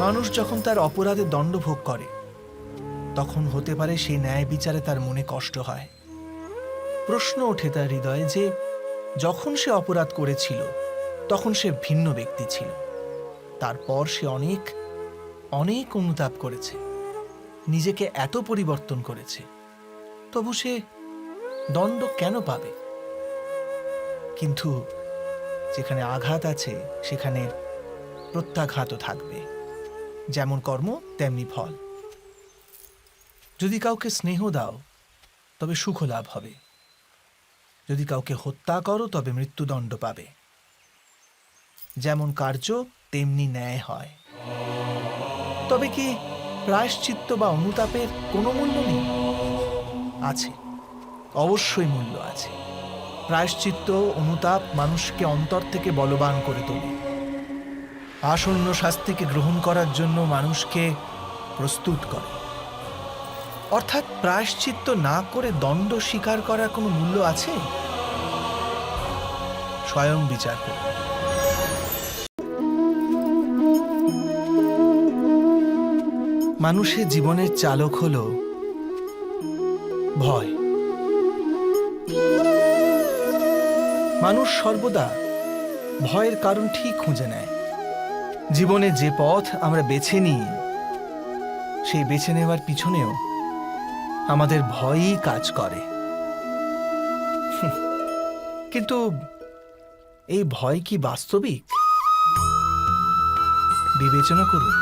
Speaker 1: মানুষ যখন তার অপরাধের দণ্ড ভোগ করে তখন হতে পারে সেই ন্যায় বিচারে তার মনে কষ্ট হয়। প্রশ্ন ওঠে তার হৃদয়ে যে যখন সে অপরাধ করেছিল তখন সে ভিন্ন ব্যক্তি ছিল, তারপর সে অনেক অনেক অনুতাপ করেছে, নিজেকে এত পরিবর্তন করেছে, তবু সে দণ্ড কেন পাবে? কিন্তু যেখানে আঘাত আছে সেখানে প্রত্যাঘাতও থাকবে। যেমন কর্ম তেমনি ফল। যদি কাউকে স্নেহ দাও তবে সুখ লাভ হবে, যদি কাউকে হত্যা করো তবে মৃত্যুদণ্ড পাবে। যেমন কার্য তেমনি ন্যায় হয়। তবে কি প্রায়শ্চিত্ত বা অনুতাপের কোনো মূল্য নেই? আছে, অবশ্যই মূল্য আছে। প্রায়শ্চিত্ত অনুতাপ মানুষকে অন্তর থেকে বলবান করে তোলে, আসন্ন শাস্তিকে গ্রহণ করার জন্য মানুষকে প্রস্তুত করে। অর্থাৎ প্রায়শ্চিত্ত না করে দণ্ড স্বীকার করার কোনো মূল্য আছে? স্বয়ং বিচার করুন। মানুষের জীবনের চালক হল ভয়। মানুষ সর্বদা ভয়ের কারণ ঠিক খুঁজে নেয়। জীবনে যে পথ আমরা বেছে নিই সেই বেছে নেওয়ার পিছনেও আমাদের ভয়ই কাজ করে। কিন্তু এই ভয় কি বাস্তবিক? বিবেচনা করুন।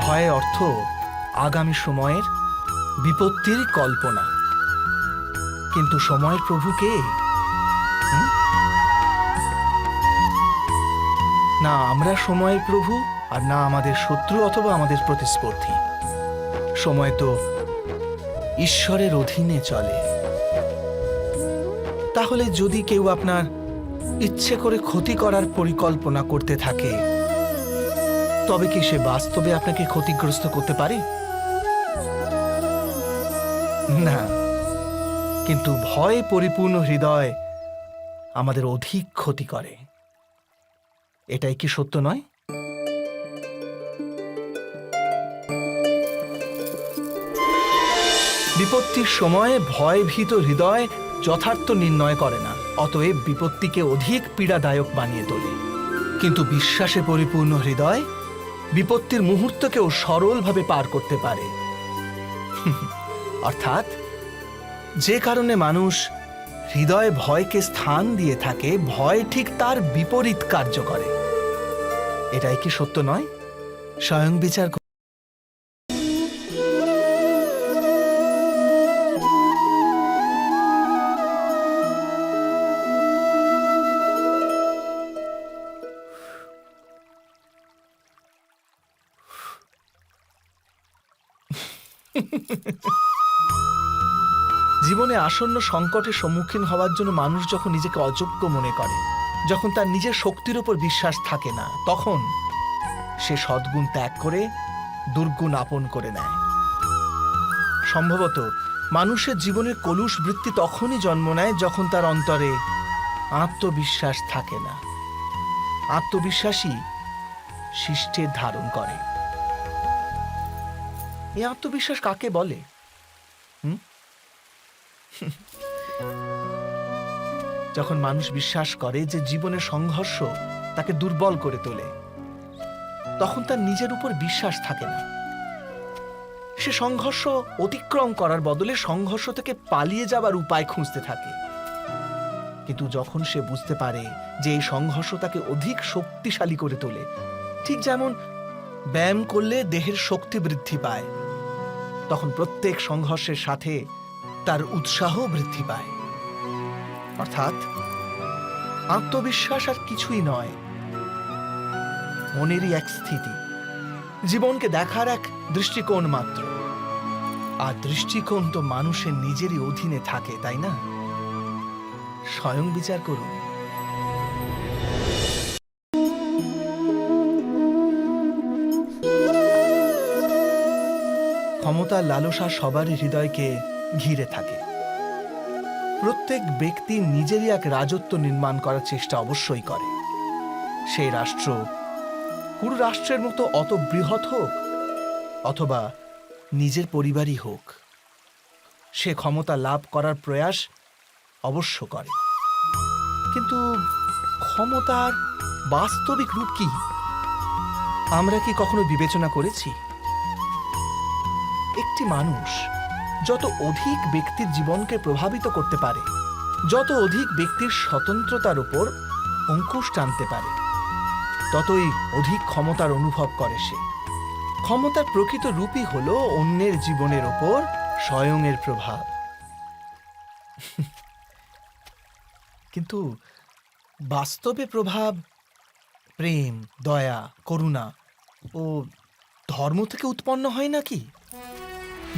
Speaker 1: ভয়ের অর্থ আগামী সময়ের বিপত্তির কল্পনা। কিন্তু সময়ের প্রভু কে? না আমরা সময়ের প্রভু, আর না আমাদের শত্রু অথবা আমাদের প্রতিস্পর্ধী। সময় তো ঈশ্বরের অধীনে চলে। তাহলে যদি কেউ আপনার ইচ্ছে করে ক্ষতি করার পরিকল্পনা করতে থাকে, তবে কি সে বাস্তবে আপনাকে ক্ষতিগ্রস্ত করতে পারে? না। কিন্তু ভয়ে পরিপূর্ণ হৃদয় আমাদের অধিক ক্ষতি করে। এটাই কি সত্য নয়? বিপত্তির সময় ভয়ভীত হৃদয় যথার্থ নির্ণয় করে না, অতএব বিপত্তিকে অধিক পীড়াদায়ক বানিয়ে তোলে। কিন্তু বিশ্বাসে পরিপূর্ণ হৃদয় বিপত্তির মুহূর্তকেও সরলভাবে পার করতে পারে। অর্থাৎ যে কারণে মানুষ হৃদয়ে ভয়কে স্থান দিয়ে থাকে, ভয় ঠিক তার বিপরীত কার্য করে। এটাই কি সত্য নয়? স্বয়ং বিচার করুন। জীবনে আসন্ন সংকটের সম্মুখীন হওয়ার জন্য মানুষ যখন নিজেকে অযোগ্য মনে করে, যখন তার নিজের শক্তির উপর বিশ্বাস থাকে না, তখন সে সদ্গুণ ত্যাগ করে দুর্গুণ আপন করে নেয়। সম্ভবত মানুষের জীবনের কলুষ বৃত্তি তখনই জন্ম নেয় যখন তার অন্তরে আত্মবিশ্বাস থাকে না। আত্মবিশ্বাসী শিষ্টের ধারণ করে। এই আত্মবিশ্বাস কাকে বলে? যখন মানুষ বিশ্বাস করে যে জীবনের সংঘর্ষ তাকে দুর্বল করে তোলে, তখন তার নিজের উপর বিশ্বাস থাকে না। সে সংঘর্ষ অতিক্রম করার বদলে সংঘর্ষ থেকে পালিয়ে যাবার উপায় খুঁজতে থাকে। কিন্তু যখন সে বুঝতে পারে যে এই সংঘর্ষ তাকে অধিক শক্তিশালী করে তোলে, ঠিক যেমন ব্যায়াম করলে দেহের শক্তি বৃদ্ধি পায়, তখন প্রত্যেক সংঘর্ষের সাথে তার উৎসাহ বৃদ্ধি পায়। অর্থাৎ আত্মবিশ্বাস আর কিছুই নয়, মনেরই এক স্থিতি, জীবনকে দেখার এক দৃষ্টিকোণ মাত্র। আর দৃষ্টিকোণ তো মানুষের নিজেরই অধীনে থাকে, তাই না? স্বয়ং বিচার করুন। ক্ষমতার লালসা সবারই হৃদয়কে ঘিরে থাকে। প্রত্যেক ব্যক্তি নিজেরই এক রাজত্ব নির্মাণ করার চেষ্টা অবশ্যই করে। সেই রাষ্ট্র পুরো রাষ্ট্রের মতো অত বৃহৎ হোক অথবা নিজের পরিবারই হোক, সে ক্ষমতা লাভ করার প্রয়াস অবশ্য করে। কিন্তু ক্ষমতার বাস্তবিক রূপ কি আমরা কি কখনো বিবেচনা করেছি? একটি মানুষ যত অধিক ব্যক্তির জীবনকে প্রভাবিত করতে পারে, যত অধিক ব্যক্তির স্বতন্ত্রতার উপর অঙ্কুশ টানতে পারে, ততই অধিক ক্ষমতার অনুভব করে সে। ক্ষমতার প্রকৃত রূপই হল অন্যের জীবনের ওপর স্বয়ংের প্রভাব। কিন্তু বাস্তবে প্রভাব প্রেম, দয়া, করুণা ও ধর্ম থেকে উৎপন্ন হয় নাকি?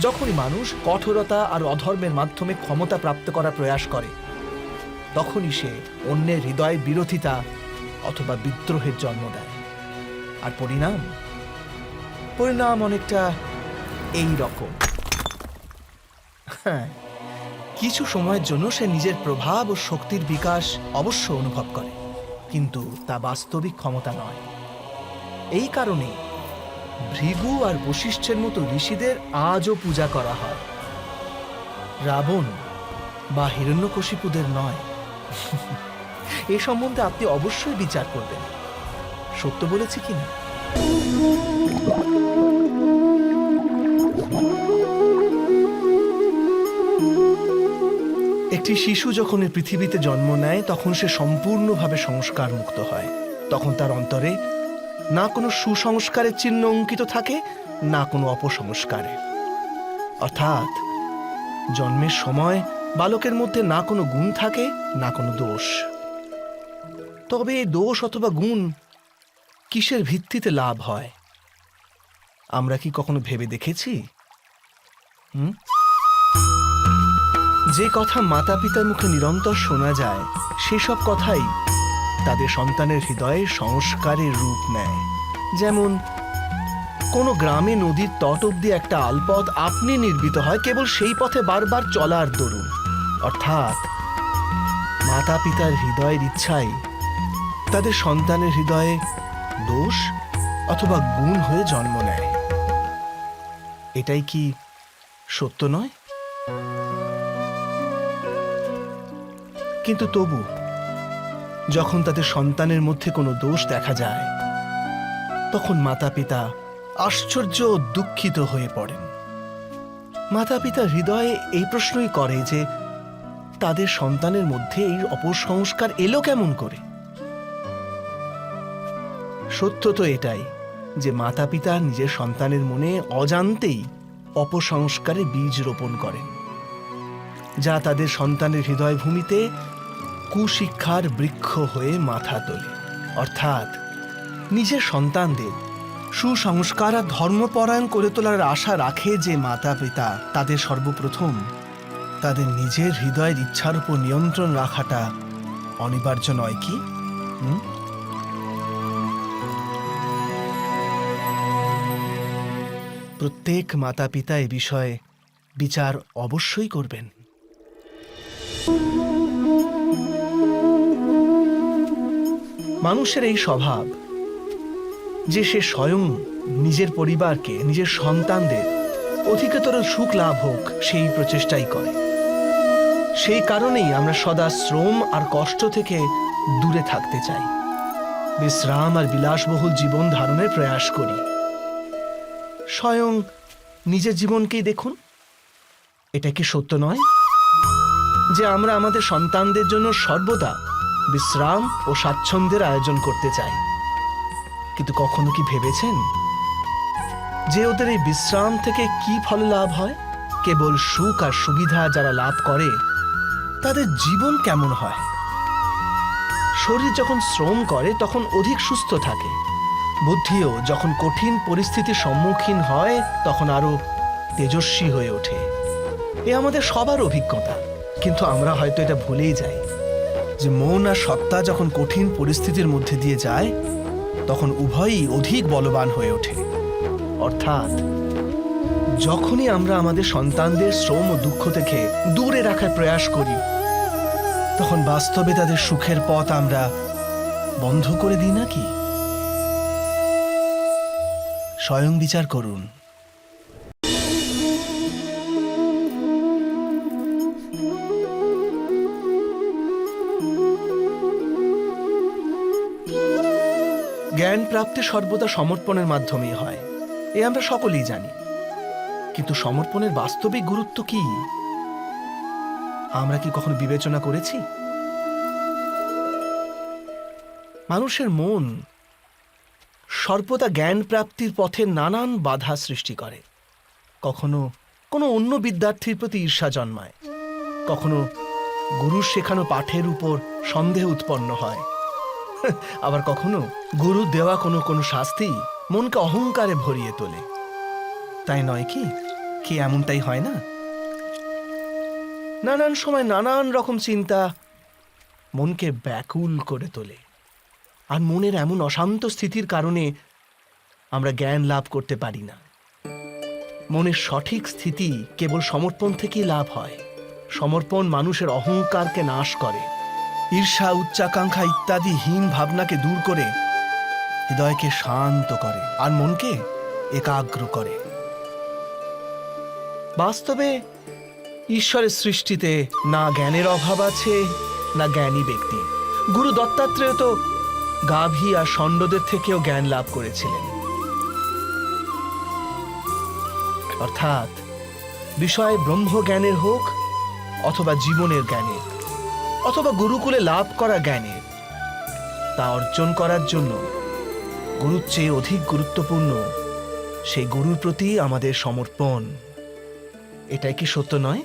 Speaker 1: যখনই মানুষ কঠোরতা আর অধর্মের মাধ্যমে ক্ষমতা প্রাপ্ত করার প্রয়াস করে, তখনই সে অন্যের হৃদয়ে বিরোধিতা অথবা বিদ্রোহের জন্ম দেয়। আর পরিণাম অনেকটা এই রকম। হ্যাঁ, কিছু সময়ের জন্য সে নিজের প্রভাব ও শক্তির বিকাশ অবশ্য অনুভব করে, কিন্তু তা বাস্তবিক ক্ষমতা নয়। এই কারণে ভৃগু আর বশিষ্ঠের মতো ঋষিদের আজও পূজা করা হয়, রাবণ বা হিরণ্যকশিপুদের নয়। এ সম্বন্ধে আপনি অবশ্যই বিচার করবেন, সত্য বলেছি কিনা। একটি শিশু যখন এই পৃথিবীতে জন্ম নেয়, তখন সে সম্পূর্ণভাবে সংস্কার মুক্ত হয়। তখন তার অন্তরে না কোনো সুসংস্কারের চিহ্ন অঙ্কিত থাকে, না কোনো অপসংস্কারে। অর্থাৎ জন্মের সময় বালকের মধ্যে না কোনো গুণ থাকে, না কোনো দোষ। তবে এই দোষ অথবা গুণ কিসের ভিত্তিতে লাভ হয় আমরা কি কখনো ভেবে দেখেছি? যে কথা মাতা পিতার মুখে নিরন্তর শোনা যায়, সেসব কথাই তাদের সন্তানের হৃদয়ে সংস্কারের রূপ নেয়। যেমন কোনো গ্রামে নদীর তট অব্দি একটা আলপথ আপনি নির্মিত হয় কেবল সেই পথে বারবার চলার দরুন। অর্থাৎ মাতা পিতার হৃদয়ের ইচ্ছাই তাদের সন্তানের হৃদয়ে দোষ অথবা গুণ হয়ে জন্ম নেয়। এটাই কি সত্য নয়? কিন্তু তবু যখন তাদের সন্তানের মধ্যে কোনো দোষ দেখা যায়, তখন মাতা পিতা আশ্চর্য ও দুঃখিত হয়ে পড়েন। মাতা পিতা হৃদয়ে এই প্রশ্নই করে যে তাদের সন্তানের মধ্যে এই অপসংস্কার এলো কেমন করে। সত্য তো এটাই যে মাতা পিতা নিজের সন্তানের মনে অজান্তেই অপসংস্কারে বীজ রোপণ করেন, যা তাদের সন্তানের হৃদয় ভূমিতে কুশিক্ষার বৃক্ষ হয়ে মাথা তোলে। অর্থাৎ নিজের সন্তানদের সুসংস্কার আর ধর্মপরায়ণ করে তোলার আশা রাখে যে মাতা পিতা, তাদের সর্বপ্রথম তাদের নিজের হৃদয়ের ইচ্ছার উপর নিয়ন্ত্রণ রাখাটা অনিবার্য নয় কি? প্রত্যেক মাতা পিতা এ বিষয়ে বিচার অবশ্যই করবেন। মানুষের এই স্বভাব যে সে স্বয়ং নিজের পরিবারকে, নিজের সন্তানদের অধিকতর সুখ লাভ হোক সেই প্রচেষ্টাই করে। সেই কারণেই আমরা সদা শ্রম আর কষ্ট থেকে দূরে থাকতে চাই, বিশ্রাম আর বিলাসবহুল জীবন ধারণের প্রয়াস করি। স্বয়ং নিজের জীবনকেই দেখুন। এটা কি সত্য নয় যে আমরা আমাদের সন্তানদের জন্য সর্বদা বিশ্রাম ও স্বাচ্ছন্দ্যের আয়োজন করতে চাই? কিন্তু কখনো কি ভেবেছেন যে ওদের এই বিশ্রাম থেকে কি ফল লাভ হয়? কেবল সুখ আর সুবিধা যারা লাভ করে তাদের জীবন কেমন হয়? শরীর যখন শ্রম করে তখন অধিক সুস্থ থাকে, বুদ্ধিও যখন কঠিন পরিস্থিতির সম্মুখীন হয় তখন আরো তেজস্বী হয়ে ওঠে। এ আমাদের সবার অভিজ্ঞতা, কিন্তু আমরা হয়তো এটা ভুলেই যাই যে মন আর সত্তা যখন কঠিন পরিস্থিতির মধ্যে দিয়ে যায় তখন উভয়ই অধিক বলবান হয়ে ওঠে। অর্থাৎ যখনই আমরা আমাদের সন্তানদের শ্রম ও দুঃখ থেকে দূরে রাখার প্রয়াস করি তখন বাস্তবে তাদের সুখের পথ আমরা বন্ধ করে দিই নাকি? স্বয়ং বিচার করুন। জ্ঞান প্রাপ্তি সর্বদা সমর্পণের মাধ্যমেই হয়, এ আমরা সকলেই জানি। কিন্তু সমর্পণের বাস্তবিক গুরুত্ব কি আমরা কি কখনো বিবেচনা করেছি? মানুষের মন সর্বদা জ্ঞান প্রাপ্তির পথে নানান বাধা সৃষ্টি করে। কখনো কোনো অন্য বিদ্যার্থীর প্রতি ঈর্ষা জন্মায়, কখনো গুরুর শেখানো পাঠের উপর সন্দেহ উৎপন্ন হয়, আবার কখনো গুরুর দেওয়া কোনো কোনো শাস্তি মনকে অহংকারে ভরিয়ে তোলে। তাই নয় কি? কি এমনটাই হয় না? নানান সময় নানান রকম চিন্তা মনকে ব্যাকুল করে তোলে, আর মনের এমন অশান্ত স্থিতির কারণে আমরা জ্ঞান লাভ করতে পারি না। মনের সঠিক স্থিতি কেবল সমর্পণ থেকেই লাভ হয়। সমর্পণ মানুষের অহংকারকে নাশ করে, ঈর্ষা উচ্চাকাঙ্ক্ষা ইত্যাদি হীন ভাবনাকে দূর করে হৃদয়কে শান্ত করে আর মনকে একাগ্র করে। বাস্তবে ঈশ্বরের সৃষ্টিতে না জ্ঞানের অভাব আছে না জ্ঞানী ব্যক্তি। গুরু দত্তাত্রেয় তো গাভী আর ষণ্ডদের থেকেও জ্ঞান লাভ করেছিলেন। অর্থাৎ বিষয় ব্রহ্মজ্ঞানের হোক অথবা জীবনের জ্ঞানের অথবা গুরুকুলে লাভ করা জ্ঞানের, তা অর্জন করার জন্য গুরুর চেয়ে অধিক গুরুত্বপূর্ণ সেই গুরুর প্রতি আমাদের সমর্পণ। এটাই কি সত্য নয়?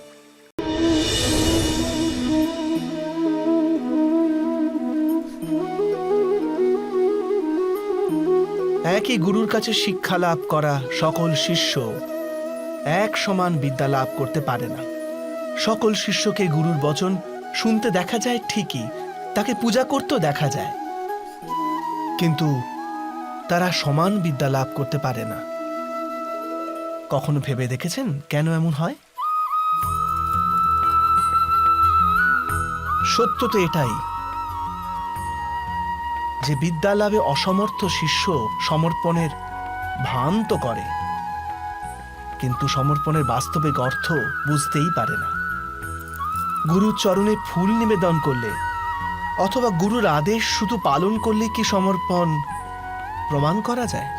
Speaker 1: একই গুরুর কাছে শিক্ষা লাভ করা সকল শিষ্য এক সমান বিদ্যা লাভ করতে পারে না। সকল শিষ্যকে গুরুর বচন শুনতে দেখা যায় ঠিকই, তাকে পূজা করতেও দেখা যায়, কিন্তু তারা সমান বিদ্যা লাভ করতে পারে না। কখনো ভেবে দেখেছেন কেন এমন হয়? সত্য তো এটাই যে বিদ্যা লাভে অসমর্থ শিষ্য সমর্পণের ভান তো করে, কিন্তু সমর্পণের বাস্তবিক অর্থ বুঝতেই পারে না। গুরুর চরণে ফুল নিবেদন করলে অথবা গুরুর আদেশ শুধু পালন করলে কি সমর্পণ প্রমাণ করা যায়?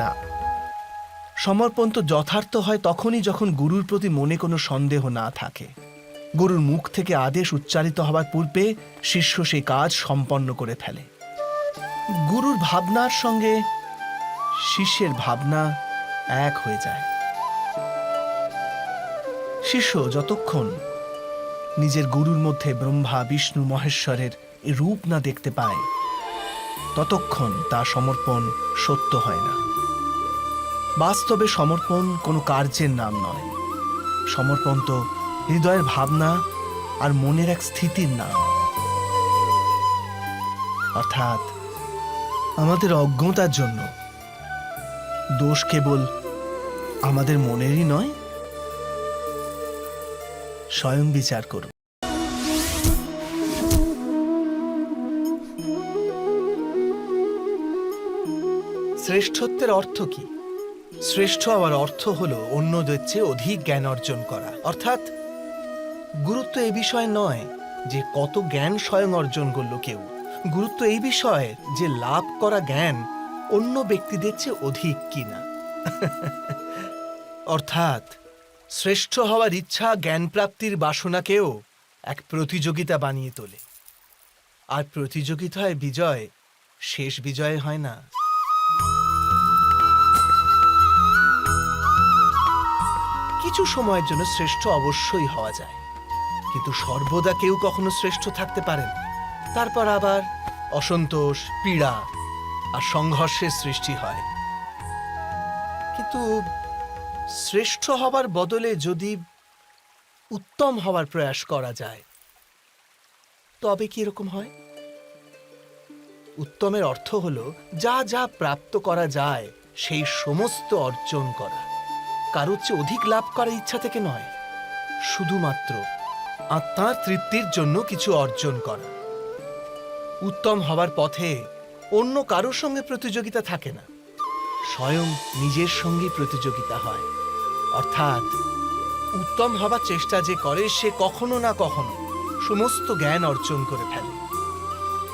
Speaker 1: না। সমর্পণ তো যথার্থ হয় তখনই যখন গুরুর প্রতি মনে কোনো সন্দেহ না থাকে। গুরুর মুখ থেকে আদেশ উচ্চারিত হবার পূর্বে শিষ্য সেই কাজ সম্পন্ন করে ফেলে। গুরুর ভাবনার সঙ্গে শিষ্যের ভাবনা এক হয়ে যায়। শিষ্য যতক্ষণ নিজের গুরুর মধ্যে ব্রহ্মা বিষ্ণু মহেশ্বরের এই রূপ না দেখতে পায় ততক্ষণ তার সমর্পণ সত্য হয় না। বাস্তবে সমর্পণ কোনো কার্যের নাম নয়। সমর্পণ তো হৃদয়ের ভাবনা আর মনের এক স্থিতির নাম। অর্থাৎ আমাদের অজ্ঞতার জন্য দোষ কেবল আমাদের মনেরই নয়। স্বয়ং বিচার করুন। শ্রেষ্ঠত্বের অর্থ কি? শ্রেষ্ঠ হওয়ার অর্থ হলো অন্যদের চেয়ে অধিক জ্ঞান অর্জন করা। অর্থাৎ গুরুত্ব এ বিষয় নয় যে কত জ্ঞান স্বয়ং অর্জন করল কেউ। গুরুত্ব এই বিষয়ে যে লাভ করা জ্ঞান অন্য ব্যক্তিদের চেয়ে অধিক কিনা। অর্থাৎ শ্রেষ্ঠ হওয়ার ইচ্ছা জ্ঞান প্রাপ্তির বাসনাকেও এক প্রতিযোগিতা বানিয়ে তোলে। আর প্রতিযোগিতায় বিজয় শেষ বিজয় হয় না। কিছু সময়ের জন্য শ্রেষ্ঠ অবশ্যই হওয়া যায়, কিন্তু সর্বদা কেউ কখনো শ্রেষ্ঠ থাকতে পারে না। তারপর আবার অসন্তোষ, পীড়া আর সংঘর্ষের সৃষ্টি হয়। কিন্তু শ্রেষ্ঠ হবার বদলে যদি উত্তম হওয়ার প্রয়াস করা যায়, তবে কি এরকম হয়? উত্তমের অর্থ হলো যা যা প্রাপ্ত করা যায় সেই সমস্ত অর্জন করা, কারোর চেয়ে অধিক লাভ করার ইচ্ছা থেকে নয়, শুধুমাত্র আত্মার তৃপ্তির জন্য কিছু অর্জন করা। উত্তম হবার পথে অন্য কারোর সঙ্গে প্রতিযোগিতা থাকে না, স্বয়ং নিজের সঙ্গে প্রতিযোগিতা হয়। অর্থাৎ উত্তম হবার চেষ্টা যে করে সে কখনো না কখনো সমস্ত জ্ঞান অর্জন করে ফেলে।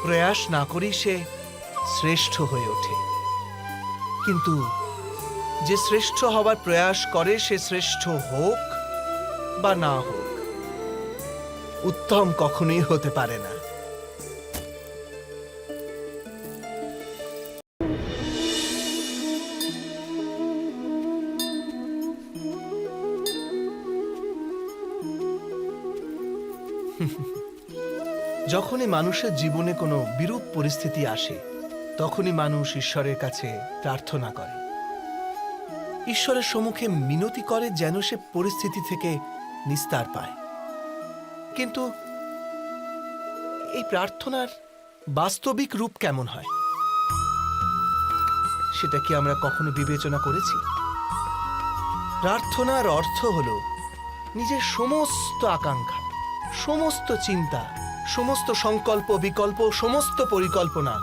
Speaker 1: প্রয়াস না করেই সে শ্রেষ্ঠ হয়ে ওঠে। কিন্তু যে শ্রেষ্ঠ হবার প্রয়াস করে সে শ্রেষ্ঠ হোক বা না হোক, উত্তম কখনোই হতে পারে না। যখনই মানুষের জীবনে কোনো বিরূপ পরিস্থিতি আসে, তখনই মানুষ ঈশ্বরের কাছে প্রার্থনা করে, ঈশ্বরের সম্মুখে মিনতি করে যেন সে পরিস্থিতি থেকে নিস্তার পায়। কিন্তু এই প্রার্থনার বাস্তবিক রূপ কেমন হয়, সেটা কি আমরা কখনো বিবেচনা করেছি? প্রার্থনার অর্থ হল নিজের সমস্ত আকাঙ্ক্ষা, সমস্ত চিন্তা, সমস্ত সংকল্প বিকল্প, সমস্ত পরিকল্পনা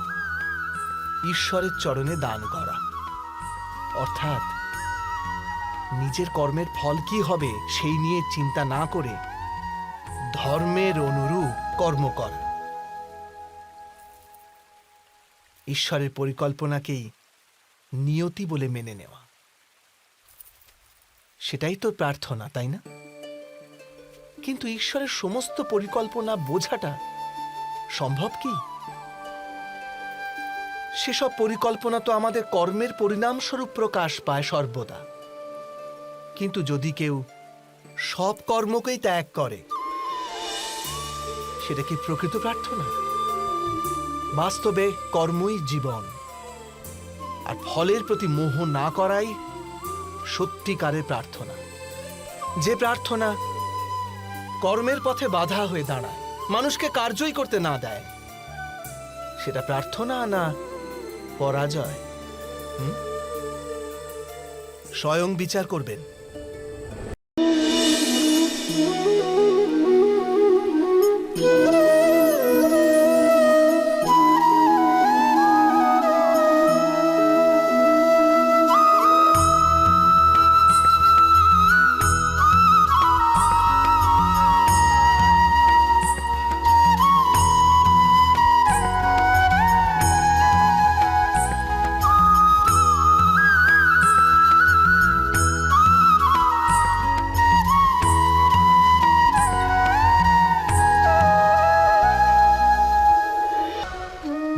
Speaker 1: ঈশ্বরের চরণে দান করা। অর্থাৎ নিজের কর্মের ফল কি হবে সেই নিয়ে চিন্তা না করে ধর্মের অনুরূপ কর্ম করা। ঈশ্বরের পরিকল্পনাকেই নিয়তি বলে মেনে নেওয়া, সেটাই তো প্রার্থনা, তাই না? কিন্তু ঈশ্বরের সমস্ত পরিকল্পনা বোঝাটা সম্ভব কি? সেসব পরিকল্পনা তো আমাদের কর্মের পরিণামস্বরূপ প্রকাশ পায় সর্বদা। কিন্তু যদি কেউ সব কর্মকেই ত্যাগ করে, সেটা কি প্রকৃত প্রার্থনা? বাস্তবে কর্মই জীবন, আর ফলের প্রতি মোহ না করাই সত্যিকারের প্রার্থনা। যে প্রার্থনা কর্মের পথে বাধা হয়ে দাঁড়ায়, মানুষকে কার্যই করতে না দেয়, সেটা প্রার্থনা না পরাজয়? স্বয়ং বিচার করবেন।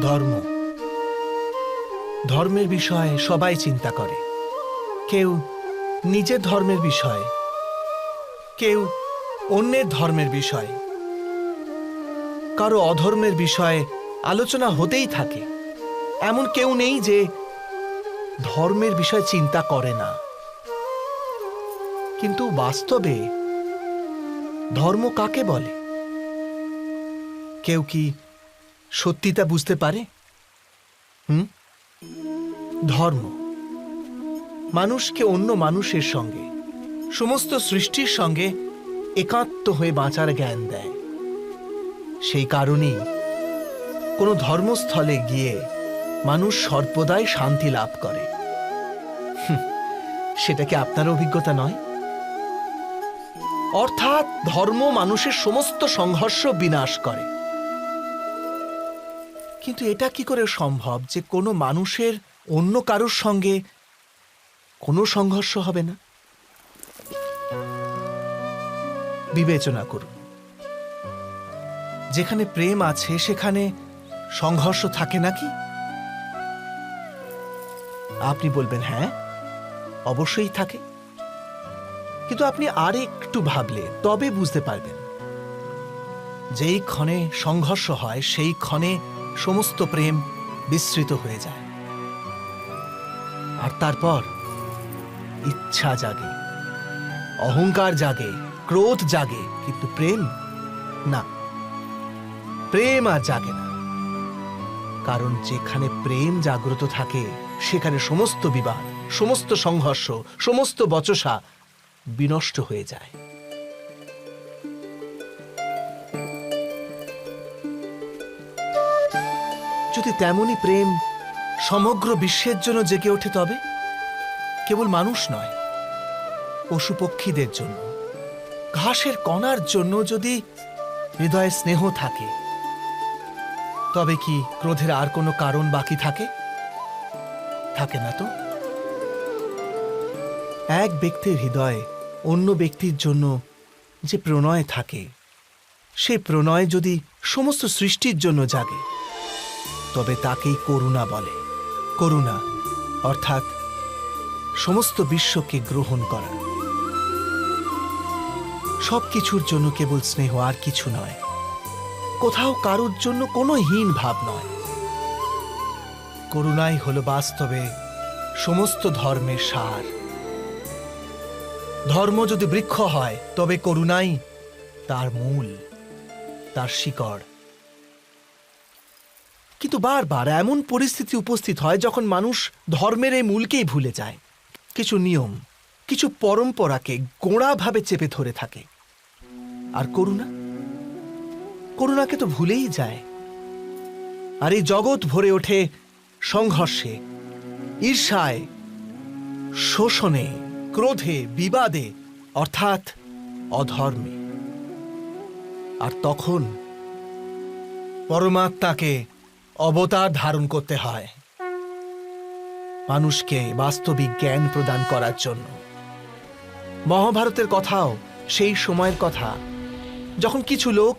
Speaker 1: ধর্ম, ধর্মের বিষয়ে সবাই চিন্তা করে। কেউ নিজের ধর্মের বিষয়ে, কেউ অন্যের ধর্মের বিষয়ে, কারো অধর্মের বিষয়ে আলোচনা হতেই থাকে। এমন কেউ নেই যে ধর্মের বিষয়ে চিন্তা করে না। কিন্তু বাস্তবে ধর্ম কাকে বলে? কেউ কি সত্যি তা বুঝতে পারে? ধর্ম মানুষকে অন্য মানুষের সঙ্গে, সমস্ত সৃষ্টির সঙ্গে একাত্ম হয়ে বাঁচার জ্ঞান দেয়। সেই কারণেই কোনো ধর্মস্থলে গিয়ে মানুষ সর্বদাই শান্তি লাভ করে। সেটা কি আপনার অভিজ্ঞতা নয়? অর্থাৎ ধর্ম মানুষের সমস্ত সংঘর্ষ বিনাশ করে। কিন্তু এটা কি করে সম্ভব যে কোনো মানুষের অন্য কারোর সঙ্গে কোনো সংঘর্ষ হবে না? বিবেচনা করুন, যেখানে প্রেম আছে সেখানে সংঘর্ষ থাকে নাকি? আপনি বলবেন হ্যাঁ, অবশ্যই থাকে। কিন্তু আপনি আর একটু ভাবলে তবে বুঝতে পারবেন, যেই ক্ষণে সংঘর্ষ হয় সেই ক্ষণে সমস্ত প্রেম বিস্মৃত হয়ে যায়, আর তারপর ইচ্ছা জাগে, অহংকার জাগে, ক্রোধ জাগে, কিন্তু প্রেম না, প্রেম আর জাগে না। কারণ যেখানে প্রেম জাগ্রত থাকে সেখানে সমস্ত বিবাদ, সমস্ত সংঘর্ষ, সমস্ত বচসা বিনষ্ট হয়ে যায়। যদি তেমনই প্রেম সমগ্র বিশ্বের জন্য জেগে ওঠে, তবে কেবল মানুষ নয়, পশু পক্ষীদের জন্য, ঘাসের কণার জন্য যদি হৃদয়ে স্নেহ থাকে, তবে কি ক্রোধের আর কোনো কারণ বাকি থাকে? থাকে না তো। এক ব্যক্তির হৃদয়ে অন্য ব্যক্তির জন্য যে প্রণয় থাকে, সেই প্রণয় যদি সমস্ত সৃষ্টির জন্য জাগে, তবে তাকেই করুণা বলে। করুণা অর্থাৎ সমস্ত বিশ্বকে গ্রহণ করা, সবকিছুর জন্য কেবল স্নেহ, আর কিছু নয়। কোথাও কারোর জন্য কোনো হীন ভাব নয়। করুণাই হল বাস্তবে সমস্ত ধর্মের সার। ধর্ম যদি বৃক্ষ হয়, তবে করুণাই তার মূল, তার শিকড়। কিন্তু বারবার এমন পরিস্থিতি উপস্থিত হয় যখন মানুষ ধর্মের এই মূলকেই ভুলে যায়, কিছু নিয়ম, কিছু পরম্পরাকে গোঁড়াভাবে চেপে ধরে থাকে। আর করুণাকে তো ভুলেই যায়। আর এই জগৎ ভরে ওঠে সংঘর্ষে, ঈর্ষায়, শোষণে, ক্রোধে, বিবাদে, অর্থাৎ অধর্মে। আর তখন পরমাত্মাকে অবতার ধারণ করতে হয় মানুষকে বাস্তবিক জ্ঞান প্রদান করার জন্য। মহাভারতের কথাও সেই সময়ের কথা, যখন কিছু লোক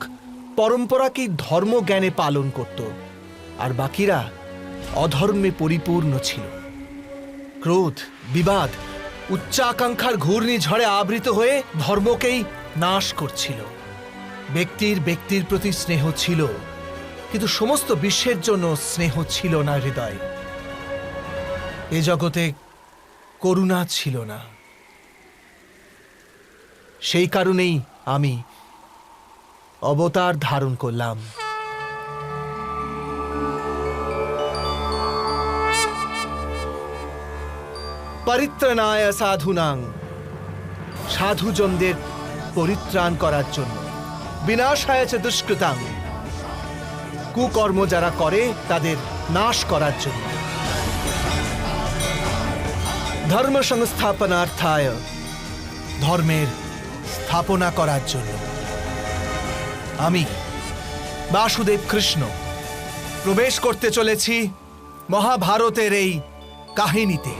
Speaker 1: পরম্পরাকে ধর্ম জ্ঞানে পালন করত, আর বাকিরা অধর্মে পরিপূর্ণ ছিল। ক্রোধ, বিবাদ, উচ্চাকাঙ্ক্ষার ঘূর্ণিঝড়ে আবৃত হয়ে ধর্মকেই নাশ করছিল। ব্যক্তির প্রতি স্নেহ ছিল, কিন্তু সমস্ত বিশ্বের জন্য স্নেহ ছিল না হৃদয়। এ জগতে করুণা ছিল না। সেই কারণেই আমি অবতার ধারণ করলাম। পরিত্রাণায় সাধুনাং, সাধুজনদের পরিত্রাণ করার জন্য, বিনাশায় চ দুষ্কৃতাং, কুকর্ম যারা করে তাদের নাশ করার জন্য, ধর্ম সংস্থাপনার্থায়, ধর্মের স্থাপনা করার জন্য আমি বাসুদেব কৃষ্ণ প্রবেশ করতে চলেছি মহাভারতের এই কাহিনীতে।